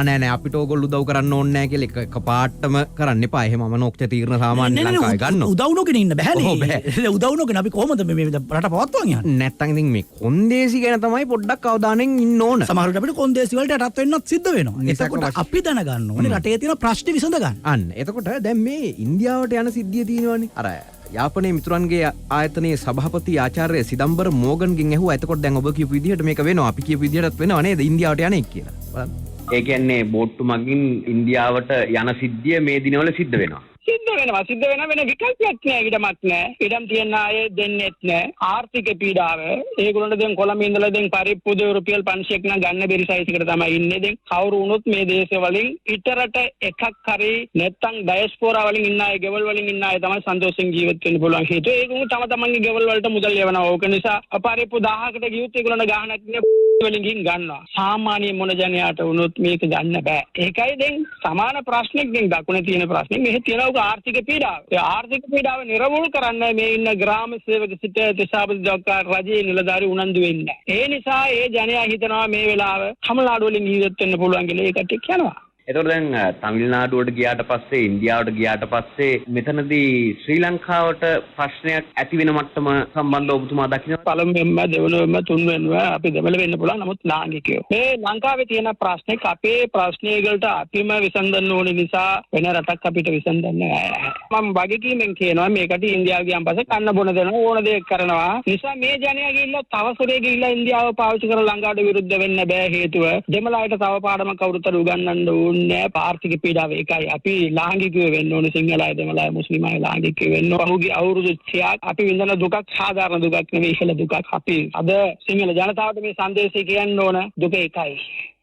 නෑ අපිට ඕගොල්ලෝ උදව් කරන්න ඕනේ නෑ කියලා එක පාටම කරන්න එපා. එහෙම අමනෝක්ෂ තීරණ සාමාන්‍ය ලංකාවේ ගන්නවා. උදව් නොගෙන ඉන්න බෑනේ. උදව් නොගෙන අපි කොහොමද මේ රට පවත්වාගෙන යන්නේ? නැත්තම් ඉතින් මේ කොන්දේසි ගැන තමයි පොඩ්ඩක් අවධානයෙන් ඉන්න ඕන. සමහරවිට අපිට කොන්දේසි වලට යටත් වෙන්නත් සිද්ධ වෙනවා. එතකොට අපි දැනගන්න ඕනේ රටේ තියෙන ප්‍රශ්න විසඳ ගන්න. අන්න එතකොට දැන් මේ ඉන්දියාවට යන සිද්ධිය තියෙනවානේ. අර යාපනයේ මිතුරන්ගේ ආයතනයේ සභාපති ආචාර්ය සිදම්බර මෝගන්ගෙන් ඇහුවා එතකොට දැන් ඔබ කියපු විදිහට මේක වෙනවා අපි කියපු විදිහටත් වෙනවා නේද ඉන්දියාවට යන්නේ කියලා. ඒ කියන්නේ බෝට්ටු මගින් ඉන්දියාවට යන සිද්ධිය මේ දිනවල සිද්ධ වෙනවා. සිද්ධ වෙනවා. සිද්ධ වෙන විකල්පයක් නෑ, ඉඩමක් නෑ. ඉඩම් තියන අය දෙන්නෙත් නෑ. ආර්ථික පීඩාව. ඒගොල්ලන්ට දැන් කොළඹ ඉඳලා දැන් පරිප්පුද රුපියල් 500ක් නම් ගන්න බැරි සයිසකට තමයි ඉන්නේ. දැන් කවුරු වුණොත් මේ දේශ වලින් පිටරට එකක් හරි නැත්තම් ඩයස්පෝරා වලින් ඉන්න අය, ගෙවල් වලින් ඉන්න අය තමයි සන්තෝෂෙන් ජීවත් වෙන්න පුළුවන්. හේතුව ඒගොල්ලෝ තම තමන්ගේ ගෙවල් වලට මුදල් යවනවා. ඕක නිසා පරිප්පු 1000කට ගියොත් ඒගොල්ලන්ට ගහනක් නෑ, වලින් ගන්නවා. සාමාන්‍ය මොන ජනයාට වුණොත් මේක ගන්න බෑ. ඒකයි දැන් සමාන ප්‍රශ්නෙක් දැන් දකුණේ තියෙන ප්‍රශ්නේ. මෙහි තියෙනවා ආර්ථික පීඩාව. ඒ ආර්ථික පීඩාව නිරවුල් කරන්න මේ ඉන්න ග්‍රාම සේවක සිට තිසාබද දක්වා රජයේ නිලධාරි උනන්දු වෙන්නේ. ඒ නිසා ඒ ජනයා හිතනවා මේ වෙලාව තමිල්නාඩු වලින් ජීවත් වෙන්න පුළුවන් කියලා. ඒකට කියනවා. එතකොට දැන් තමිල්නාඩුවට ගියාට පස්සේ ඉන්දියාවට ගියාට පස්සේ මෙතනදී ශ්‍රී ලංකාවට ප්‍රශ්නයක් ඇති වෙන මට්ටම සම්බන්ධව ඔබතුමා දකින්න පළමුවෙන්ම දෙවෙනිවෙන්ම තුන්වෙනිව අපි දෙමළ වෙන්න පුළුවන්. නමුත් ලාංකිකයෝ මේ ලංකාවේ තියෙන ප්‍රශ්නයක් අපේ ප්‍රශ්නය වලට අපිම විසඳන්න ඕන නිසා වෙන රටක් අපිට විසඳන්න නැහැ. මම වගකීමෙන් කියනවා මේකට ඉන්දියාව ගියන් පස්සේ කන්න බොන දෙනවා ඕන දෙයක් කරනවා. නිසා මේ ජනයා ගිහිල්ලා තවසරේ ගිහිල්ලා ඉන්දියාව පාවිච්චි කරලා ලංකාවට විරුද්ධ වෙන්න බෑ. හේතුව දෙමළ අයට තව පාඩමක් කවුරුත් උගන්වන්න ඕන නෑ. ආර්ථික පීඩාව ඒකයි. අපි ලාංකිකයෝ වෙන්න ඕනේ. සිංහල අය, දෙමළ අය, මුස්ලිම් අය ලාංකිකයෝ වෙන්න ඕනේ. ඔහුගේ අවුරුදු 30ක් අපි විඳන දුකක් සාධාරණ දුකක් නෙවෙයි, ඉහළ දුකක්. අපි අද සිංහල ජනතාවට මේ සංදේශය කියන්න ඕන. දුක එකයි,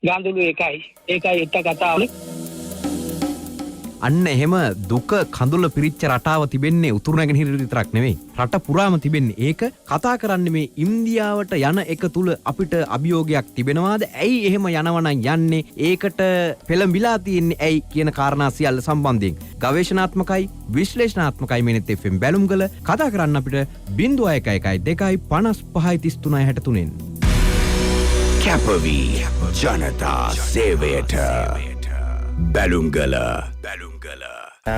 ගාඳුළු එකයි. ඒකයි එක්ක කතාවනේ. අන්න එහෙම දුක කඳුල පිරිච්ච රටාව තිබෙන්නේ උතුරු නැගෙනහිර විතරක් නෙවෙයි, රට පුරාම තිබෙන්නේ. ඒක කතා කරන්නේ මේ ඉන්දියාවට යන එක තුල අපිට අභියෝගයක් තිබෙනවාද? ඇයි එහෙම යනවනම් යන්නේ? ඒකට පෙළඹිලා තියෙන්නේ ඇයි කියන කාරණා සියල්ල සම්බන්ධයෙන් ගවේෂණාත්මකයි, විශ්ලේෂණාත්මකයි මේ net FM බැලුම්ගල කතා කරන්න අපිට 0112 කැපවි ජනතා සේවයට බැලුම්ගල මම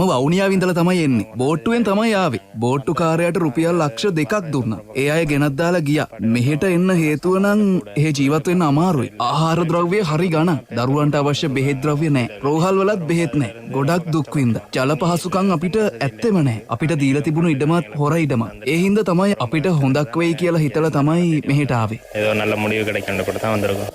වවුනියාව ඉඳලා තමයි එන්නේ. බෝට්ටුවෙන් තමයි ආවේ. බෝට්ටුකාරයාට රුපියල් ලක්ෂ 2ක් දුන්නා. ඒ අය ගෙනත් දාලා ගියා. මෙහෙට එන්න හේතුව නම් එහෙ ජීවත් වෙන්න අමාරුයි. ආහාර ද්‍රව්‍ය හරි ගණන්. දරුවන්ට අවශ්‍ය බෙහෙත් ද්‍රව්‍ය නැහැ. රෝහල් වලත් බෙහෙත් නැහැ. ගොඩක් දුක් විඳා. ජල පහසුකම් අපිට ඇත්තෙම නැහැ. අපිට දීලා තිබුණු ඉඩමත් හොර ඉඩමක්. ඒ හින්දා තමයි අපිට හොඳක් වෙයි කියලා හිතලා තමයි මෙහෙට ආවේ. ஏதோ நல்ல முடிவு கிடைக்கணும் கூட தான் வந்திருக்கோம்.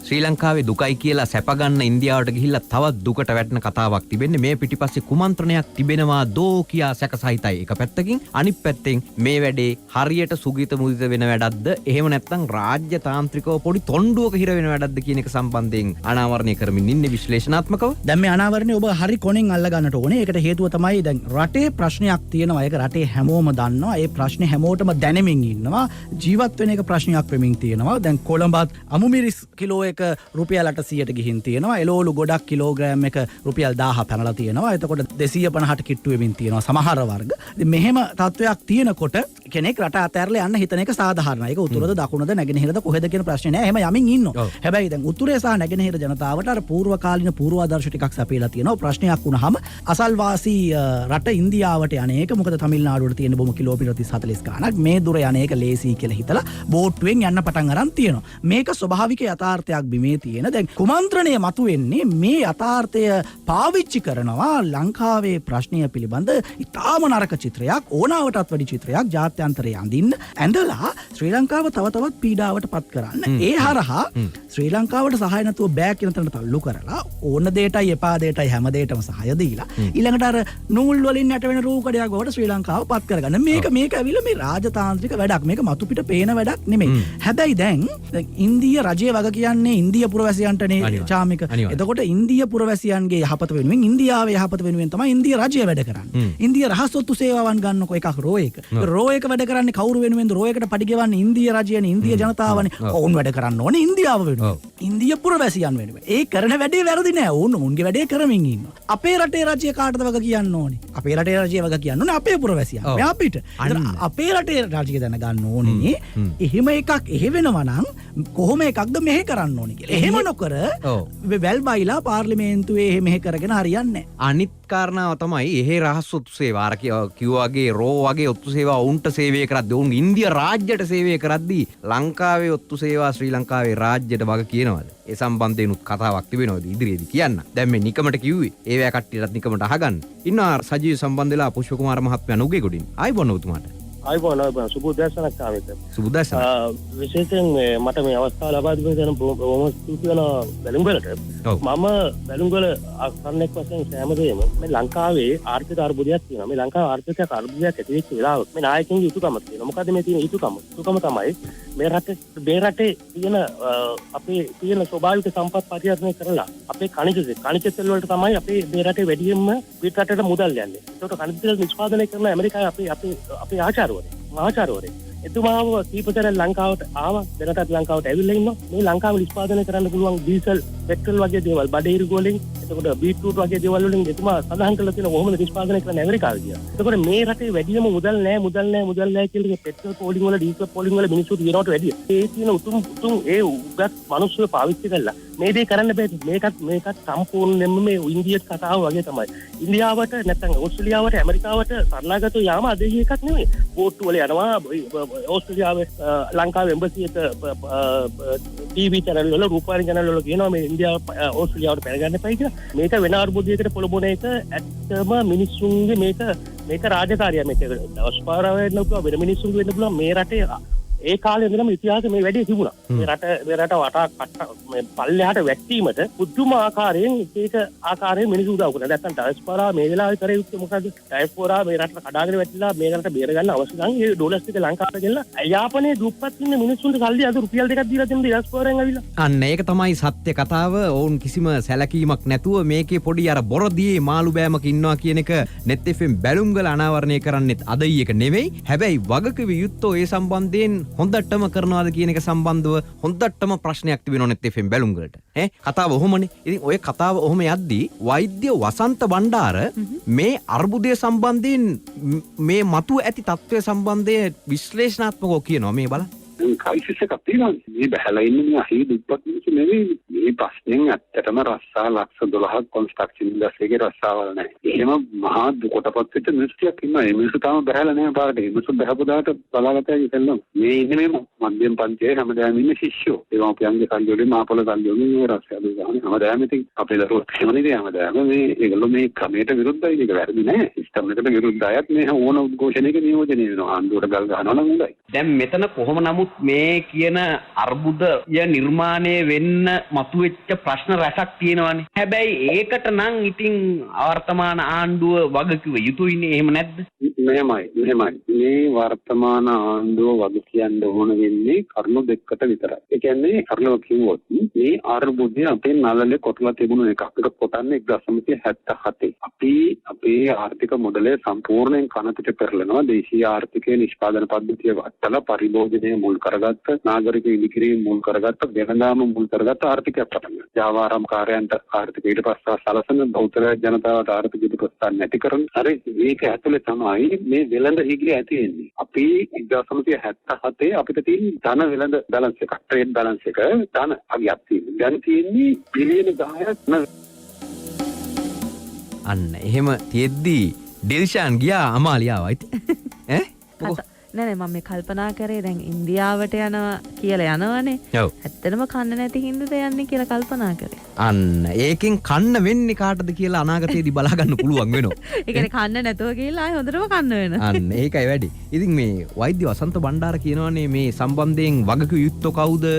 ශ්‍රී ලංකාවේ දුකයි කියලා සැපගන්න ඉන්දියාවට ගිහිල්ලා තවත් දුකට වැටෙන කතාවක් තිබෙන්නේ. මේ පිටිපස්සේ කුමන්ත්‍රණයක් තිබෙනවා දෝ කියා සැකසහිතයි එක පැත්තකින්. අනිත් පැත්තෙන් මේ වැඩේ හරියට සුගීත මුදිත වෙන වැඩක්ද එහෙම නැත්නම් රාජ්‍ය තාන්ත්‍රිකව පොඩි තොණ්ඩුවක හිර වෙන වැඩක්ද කියන එක සම්බන්ධයෙන් අනාවරණය කරමින් ඉන්නේ විශ්ලේෂණාත්මකව. දැන් මේ අනාවරණය ඔබ හරි කොණෙන් අල්ල ගන්නට ඕනේ. ඒකට හේතුව තමයි දැන් රටේ ප්‍රශ්නයක් තියෙනවා. ඒක රටේ හැමෝම දන්නවා. ඒ ප්‍රශ්නේ හැමෝටම දැනෙමින් ඉන්නවා. ජීවත් වෙන එක ප්‍රශ්නයක් වෙමින් තියෙනවා. දැන් කොළඹත් අමුමිරිස් කිලෝ එක රුපියල් 800ට ගිහින් තියෙනවා. එළවලු ගොඩක් කිලෝග්‍රෑම් එක රුපියල් 1000 පැනලා තියෙනවා. එතකොට 250ට කිට්ටු වෙමින් තියෙනවා සමහර වර්ග. මෙහෙම තත්වයක් තියෙනකොට කෙනෙක් රට අතහැරලා යන්න හිතන එක සාධාරණයි. ඒක උතුරද දකුණද නැගෙනහිරද කොහෙද කියන ප්‍රශ්නේ නෑ. එහෙම යමින් ඉන්නවා. හැබැයි දැන් උතුරේ සහ නැගෙනහිර ජනතාවට අර පූර්වකාලීන පූර්වාදර්ශ ටිකක් සපයලා තියෙනවා. ප්‍රශ්නයක් වුණාම අසල්වාසී රට ඉන්දියාවට යන එක මොකද තමිල්නාඩුවට තියෙන බොම කිලෝමීටර් 30 40 ගාණක් මේ දුර යන එක ලේසි කියලා හිතලා බෝට්ටුවෙන් යන්න පටන් අරන් තියෙනවා. මේක ස්වභාවික යථාර්ථයක් බිමේ තියෙන. දැන් කුමන්ත්‍රණය මතුවෙන්නේ මේ යථාර්ථය පාවිච්චි කරනවා ලංකාවේ ප්‍රශ්නය පිළිබඳ ඉතාම නරක චිත්‍රයක්, ඕනාවටත් වැඩි චිත්‍රයක් ජාත්‍යන්තරයේ අඳින්න ඇඳලා ශ්‍රී ලංකාව තව තවත් පීඩාවට පත් කරන්න. ඒ හරහා ශ්‍රී ලංකාවට සහාය නැතුව බෑ කියන තැනට තල්ලු කරලා ඕන දෙයටයි එපා දෙයටයි හැම දෙයටම සහාය දීලා ඊළඟට අර නූල් වලින් යට වෙන රූකඩයක් වලට ශ්‍රී ලංකාව පත් කරගන්න. මේක ඇවිල්ලා මේ රාජතාන්ත්‍රික වැඩක්. මේක මතු පිට පේන වැඩක් නෙමෙයි. හැබැයි දැන් ඉන්දිය රජය වග කියන්නේ ඉන්දිය පුරවැසියන්ටනේ චාමික. එතකොට ඉන්දිය පුරවැසියන්ගේ යහපත වෙනුවෙන් ඉන්දියාවේ යහපත වෙනුවෙන් තමයි ඉන්දිය රජය වැඩ කරන්නේ. ඉන්දිය රහස් ඔත්තු සේවාවන් ගන්නකො එකක් රෝ එක. රෝ එක වැඩ කරන්නේ කවුරු වෙනුවෙන්ද? රෝ එකට පඩි ගෙවන්නේ ඉන්දිය රජයනේ, ඉන්දිය ජනතාවනේ. ඔවුන් වැඩ කරන්න ඕනේ ඉන්දියාව වෙනුවෙන්. ඉන්දිය පුරවැසියන් වෙනුවෙන්. ඒ කරන වැඩේ වැරදි නෑ. ඔවුන් උන්ගේ වැඩේ කරමින් ඉන්නවා. අපේ රටේ රජය කාටද වග කියන්න ඕනේ? අපේ රටේ රජය වග කියන්න ඕනේ අපේ පුරවැසියන්. මේ අපිට. අපේ රටේ රජය දැනගන්න ඕනේ. එහෙම එකක් එහෙ වෙනවා නම් කොහොම එකක්ද මෙහෙ කරන්න ඕනේ කියලා. එහෙම නොකර වැල් බයිලා පාර්ලිමේන්තුවේ මෙහෙ කරගෙන හරියන්නේ නැහැ. අනිත් කාරණාව තමයි එහෙ රහස් ඔත්තු සේවා අර කිව්වාගේ රෝ වගේ ඔත්තු සේවා උන්ට සේවය කරද්දී උන් ඉන්දියා රාජ්‍යයට සේවය කරද්දී ලංකාවේ ඔත්තු සේවා ශ්‍රී ලංකාවේ රාජ්‍යයට වග කියනවාද? ඒ සම්බන්ධයෙන් උත් කතාවක් තිබෙනවද ඉදිරියේදී කියන්න. දැන් මේ නිකමට කිව්වේ ඒවැ කට්ටියටත් නිකමට අහගන්න. ඉන්නවා සජීව සම්බන්ධ වෙලා පුෂ්ප කුමාර මහත්මයා නුගේගොඩින්. ආයිබෝන් ඔබතුමාට. ආයිබෝන සුබෝදෑසනක් ආවෙත. සුබෝදෑසන. විශේෂයෙන් මට මේ අවස්ථාව ලබා දුන්න දෙන බොහොම ස්තුති වෙනවා බැලුම්ගලට. මම බැලුම්ගල ආකාරණයක් වශයෙන් සෑමදේම මේ ලංකාවේ ආර්ථික අර්බුදයක් තියෙනවා. මේ ලංකාවේ ආර්ථික අර්බුදයක් ඇති වෙච්ච වෙලාවක මේ නායකයන්ගේ යුතුකම තියෙනවා. මොකද මේ තියෙන යුතුකම තමයි මේ රටේ තියෙන අපේ තියෙන ස්වභාවික සම්පත් පරිහරණය කරලා අපේ ખනිජ තෙල් වලට තමයි අපේ මේ රටේ වැඩියෙන්ම පිට රටට මුදල් යන්නේ. ඒකට ખනිජ තෙල් නිෂ්පාදනය කරන ඇමරිකාවේ අපේ ආචාර්යවරේ එතුමාව කීපතර ලංකාවට ආවා. දැනටත් ලංකාවට ඇවිල්ලා ඉන්නවා. මේ ලංකාව නිෂ්පාදනය කරන්න පුළුවන් ඩීසල්, පෙට්‍රල් වගේ දේවල්, බඩේරු ගෝලෙන්, එතකොට බීට්රූට් වගේ දේවල් වලින් එතුමා සඳහන් කරලා තියෙනවා කොහොමද නිෂ්පාදනය කරන්නේ ඇමරිකාවේ කියලා. එතකොට මේ රටේ වැඩිම මුදල් නැහැ කියලා පෙට්‍රල් පෝලිං වල, ඩීසල් පෝලිං වල මිනිස්සු දිනවට වැඩිය. ඒ තියෙන උතුම් ඒ උගත් මිනිස්සු පාවිච්චි කරලා මේ දේ කරන්න බෑ. මේකත් සම්පූර්ණයෙන්ම මේ ඉන්දියාවේ කතාව වගේ තමයි. ඉන්දියාවට නැත්නම් ඕස්ට්‍රේලියාවට ඇමරිකාවට සරණාගත යාම අදහි එකක් නෙමෙයි. බෝට්ටු වල යනවා ඕස්ට්‍රේලියාවේ ලංකාවේ එම්බසි එක ටීවී channel වල රූපවාහිනී channel වල කියනවා මේ ඉන්දියාව ඕස්ට්‍රේලියාවට පැනගන්න එපයි කියලා. මේක වෙන අර්බුදයකට පොළඹවන එක ඇත්තම මිනිස්සුන්ගේ මේක රාජකාරියක්. මේක දවස් පාරාව වෙන්න පුළුවන්, වෙන මිනිස්සුන්ගේ වෙන්න පුළුවන්. මේ රටේ ඒ කාලේ ඉඳලම ඉතිහාසෙ මේ වැඩේ තිබුණා. මේ රට වටා මේ පල්ලෙහාට වැක්ටීමට පුදුම ආකාරයෙන් එක ආකාරයෙන් මිනිස්සු උදව් කරනවා. නැත්තම් ඩයස්පෝරා මේ වෙලාවේ කරේ යුත්තේ මොකද්ද? ඩයස්පෝරා මේ රටට කඩාගෙන වැටිලා මේ රට බේර ගන්න අවශ්‍ය නම් ඒ ඩොලර්ස් ටික ලංකාවට ගෙනලා යාපනයේ දුප්පත් ඉන්න මිනිස්සුන්ට සල්ලි අද රුපියල් 2ක් දීලා දෙන්න ඩයස්පෝරෙන් ඇවිල්ලා. අන්න ඒක තමයි සත්‍ය කතාව. ඔවුන් කිසිම සැලකීමක් නැතුව මේකේ පොඩි අර බොරදියේ මාළු බෑමක ඉන්නවා කියන එක net fm බැලුම්ගල අනාවරණය කරන්නෙත් අදයි එක නෙවෙයි. හැබැයි වගකිව යුත්තෝ ඒ සම්බන්ධයෙන් හොඳටම කරනවාද කියන එක සම්බන්ධව හොඳටම ප්‍රශ්නයක් තිබෙනවා net fm බැලුම්ගලට. කතාව ඔහොමනේ. ඉතින් ඔය කතාව ඔහොම යද්දී වෛද්‍ය වසන්ත බණ්ඩාර මේ අර්බුදය සම්බන්ධයෙන් මේ මතුව ඇති තත්ත්වය සම්බන්ධයෙන් විශ්ලේෂණාත්මකව කියනවා. මේ බලන්න. ක්‍රයිසිස් එකක් තියෙනවා. මේ බහැලා ඉන්නේ මේ අහි දුප්පත් මිනිස්සු නෙවෙයි. මේ ප්‍රශ්නෙන් ඇත්තටම රස්සා ලක්ෂ 12ක් කන්ස්ට්‍රක්ෂන් ඉන්ඩස්ට්‍රි එකේ රස්සාවල් නැහැ. එහෙම මහා දුකටපත් වෙච්ච මිනිස්සුක් ඉන්නවා. මේ මිනිස්සු තාම බහැලා නැහැ පාරට. මේ මිනිස්සු බහපු දාට බලාගතයි ඉතින්නම්. මේ ඉන්නේ මේ මධ්‍යම පන්තියේ හැමදාම ඉන්නේ ශිෂ්‍යෝ. ඒවා අපියන්ගේ කල්යෝලේ මාපොළ කල්යෝලේ මේ රස්සාව ගහන්නේ. හැමදාම ඉතින් අපේ දරුවෝ එහෙමනේ හැමදාම මේ ඒගොල්ලෝ මේ ක්‍රමයට විරුද්ධයි. ඒක වැරදි නෑ. සිස්ටම් එකට විරුද්ධ අයත් මේ ඕන උද්ඝෝෂණයක නියෝජනය වෙනවා. ආණ්ඩුවට ගල් ගහනවා නම් හොඳයි. දැන් මෙතන කොහොම නමුත් මේ කියන අර්බුදය නිර්මාණය වෙන්න මතුවෙච්ච ප්‍රශ්න රැසක් තියෙනවානේ. හැබැයි ඒකට නම් ඉතින් වර්තමාන ආණ්ඩුව වගකිව යුතුයිනේ. එහෙම නැද්ද? මෙහෙමයි. මේ වර්තමාන ආණ්ඩුව වග කියන්න ඕන වෙන්නේ කරුණු දෙකකට විතරයි. ඒ කියන්නේ කරුණු කිව්වොත් මේ අර්බුදය අපේ නළලේ කොටලා තිබුණු එකක්. ඒක කොටන්නේ 1977. අපේ ආර්ථික මොඩලය සම්පූර්ණයෙන් කනපිට පෙරලනවා. දේශීය ආර්ථිකයේ නිෂ්පාදන පද්ධතිය වත්තලා පරිභෝජනය මුල් කරගත්ත, නාගරික ඉදිකිරීම මුල් කරගත්ත, වෙනදාම මුල් කරගත්ත ආර්ථිකයක් පටන් ගන්නවා. ජාවාරම්කාරයන්ට ආර්ථික ඊටපස්සා සලසන, බෞද්ධ ජනතාවට ආර්ථික ඊටපස්සා නැති කරන. හරි මේක ඇතුලේ තමයි මේ වෙළඳ හිගිය ඇති වෙන්නේ. අපි 1977 අපිට තියෙන ධන වෙළඳ බැලන්ස් එක, ට්‍රේඩ් බැලන්ස් එක ධන අගයක් තියෙනවා. දැන් තියෙන්නේ බිලියන 10ක්. අන්න එහෙම තියෙද්දී ඩෙල්ෂාන් ගියා අමාලියාවයිත් නෑ මම මේ කල්පනා කරේ දැන් ඉන්දියාවට යනවා කියලා යනවනේ. ඇත්තටම කන්න නැති හින්දාද යන්නේ කියලා කල්පනා කරේ. අන්න ඒකෙන් කන්න වෙන්නේ කාටද කියලා අනාගතයේදී බලා ගන්න පුළුවන් වෙනවා. ඒ කියන්නේ කන්න නැතුව කියලා ආයෙ හොඳටම කන්න වෙනවා. අන්න ඒකයි වැඩි. ඉතින් මේ වෛද්‍ය වසන්ත බණ්ඩාර කියනවානේ මේ සම්බන්ධයෙන් වගකිව යුත්තෝ කවුද?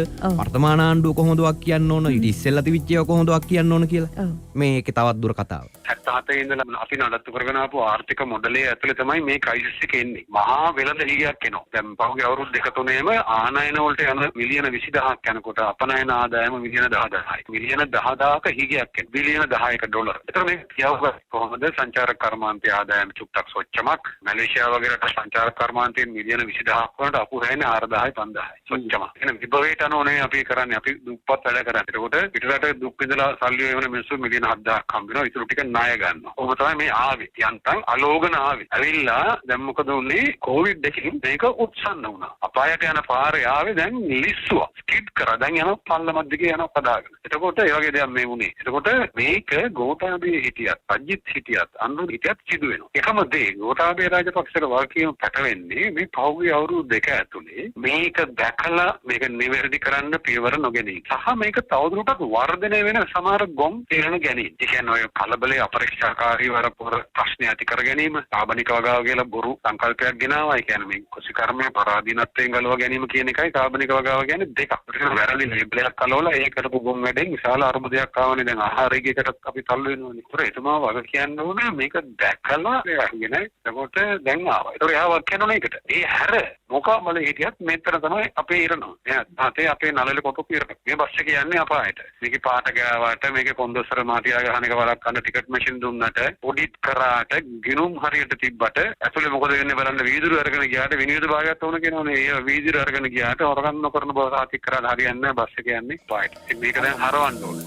වර්තමාන ආණ්ඩුව කොහොමද වක් කියන්න ඕන? ඊට ඉස්සෙල්ලා තිබිච්ච ඒවා කොහොමද වක් කියන්න ඕන කියලා. මේකේ තවත් දුර කතාව. 77 ඉඳලා අපි නඩත්තු කරගෙන ආපු ආර්ථික මොඩලයේ ඇතුලේ තමයි මේ ක්‍රයිසිස් එක එන්නේ. මහා වෙළඳ හිගයක් එනවා. දැන් පහුගිය අවුරුදු දෙක තුනේම ආනයන වලට යන මිලියන 20000ක් යනකොට අපනයන ආදායම මිලියන 10000යි. මිලියන 10000ක හිගයක් එන බිලියන 10ක ඩොලර්. ඒතර මේ කියවුවා කොහොමද සංචාරක කර්මාන්තය ආදායම චුට්ටක් සොච්චමක්. මැලේසියා වගේ රට සංචාරක කර්මාන්තයෙන් මිලියන 20000ක් වලට අපුරෑනේ 4000යි 5000යි. සොච්චමක්. එහෙනම් විභවයට අනෝනේ අපි කරන්නේ. අපි දුප්පත් වැඩ කරන්නේ. ඒකට පිටරට දුක් විඳලා සල්ලි වෙන මිනිස්සු මිලියන 7000ක් හම්බ වෙනවා. ඊටු ටික ණය ගන්නවා. කොහොම තමයි මේ ආවේ. යන්තම් අලෝගන ආවේ. ඇවිල්ලා දැන් මොකද උනේ? කොවිඩ් එකකින් මේක උත්සන්න වුණා. අපායට යන පාරේ ආවේ දැන් ලිස්සුවක්. ස්කිඩ් කරා. දැන් යනවා පල්ලමක් දිගේ යනවා කඩාගෙන. එතකොට ඒ වගේ දෙයක් මේ වුණේ. එතකොට මේක ගෝඨාභය හිටියත්, අජිත් හිටියත්, අනුර හිටියත් සිදු වෙනවා. එකම දේ ගෝඨාභය රාජපක්ෂට වාක්‍යම පැටවෙන්නේ මේ පහුගිය අවුරුදු දෙක ඇතුලේ මේක දැකලා මේක නිවැරදි කරන්න පියවර නොගැනීම. සහ මේක තවදුරටත් වර්ධනය වෙන සමහර ගොම් තේරෙන ගැනීම. ඒ කියන්නේ ඔය කලබලයේ අපරීක්ෂාකාරී වරපොර ප්‍රශ්න ඇති කර ගැනීම, කාබනික වගාව කියලා බොරු සංකල්පයක් ගෙනාවා. ඒ කියන්නේ මේ කුසිකර්මයේ පරාදීනත්වයෙන් ගලව ගැනීම කියන එකයි කාබනික වගාව කියන්නේ දෙකක්. ඒක වැරදි ලේබලයක් කලවලා ඒ කරපු ගොම් වැඩෙන් විශාල අර්බුදයක් ආවනේ. දැන් ආහාරයකටත් අපි තල්ලු වෙනවනේ. ඒතර එතුමා වග කියන්න ඕනේ මේක දැකලා අරගෙන එතකොට දැන් ආවා. ඒතර එයා කියනවා ඒකට. ඒ හැර මොකමල හිටියත් මෙතන තමයි අපේ ඉරනවා. එයා අපේ නළල කොටු පිරන. මේ බස් එක යන්නේ අපායට. මේකේ පාට ගාවට මේකේ කොන්දොස්තර මාතියා ගහන එක වලක් ගන්න ටිකට් මැෂින් දුන්නට ඔඩිට් කරාට ගිනුම් හරියට තිබ්බට ඇතුලේ මොකද වෙන්නේ බලන්න වීදුරු අරගෙන ගියාට විනිවිද භාගයක් වුණ කියනවනේ. ඒ වීදුරු අරගෙන ගියාට හොරගම් නොකරන බව සාතික කරලා හරියන්නේ නැහැ. බස් එක යන්නේ අපායට. මේක දැන් හරවන්න ඕනේ.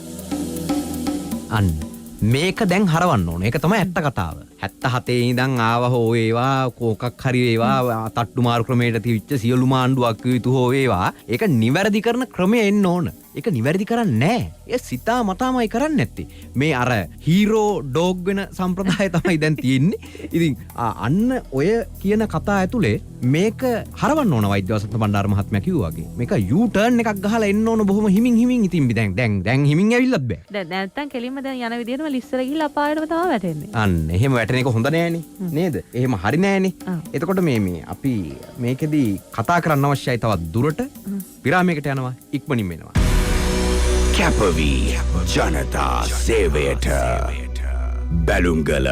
අන්න මේක දැන් හරවන්න ඕන. ඒක තමයි ඇත්ත කතාව. 77 ඉඳන් ආව හෝ ඒවා කෝකක් හරි ඒවා තට්ටු මාරු ක්‍රමයට තිවිච්ච සියලුම ආණ්ඩුවක් යුතු හෝ ඒවා ඒක නිවැරදි කරන ක්‍රමය එන්න ඕන. ඒක නිවැරදි කරන්නේ නැහැ. ඒ සිතා මතාමයි කරන්නේ නැත්තේ. මේ අර හීරෝ ඩොග් වෙන සම්ප්‍රදාය තමයි දැන් තියෙන්නේ. ඉතින් අන්න ඔය කියන කතා ඇතුලේ මේක හරවන්න ඕන වෛද්‍ය වසන්ත බණ්ඩාර මහත්මයා කිව්වා වගේ. මේක යූ ටර්න් එකක් ගහලා එන්න ඕන බොහොම හිමින් ඉතින් දැන් හිමින් ඇවිල්ලත් බෑ. දැන් නැත්තම් කෙලින්ම දැන් යන විදිහටම ලිස්සර ගිහිල්ලා අපායටම තමයි වැටෙන්නේ. අන්න එහෙම වැටෙන එක හොඳ නෑනේ නේද? එහෙම හරි නෑනේ. එතකොට මේ අපි මේකෙදී කතා කරන්න අවශ්‍යයි තවත් දුරට. විරාමයකට යනවා ඉක්මනින් වෙනවා. කැපවී ජනතා සේවයට බැලුම්ගල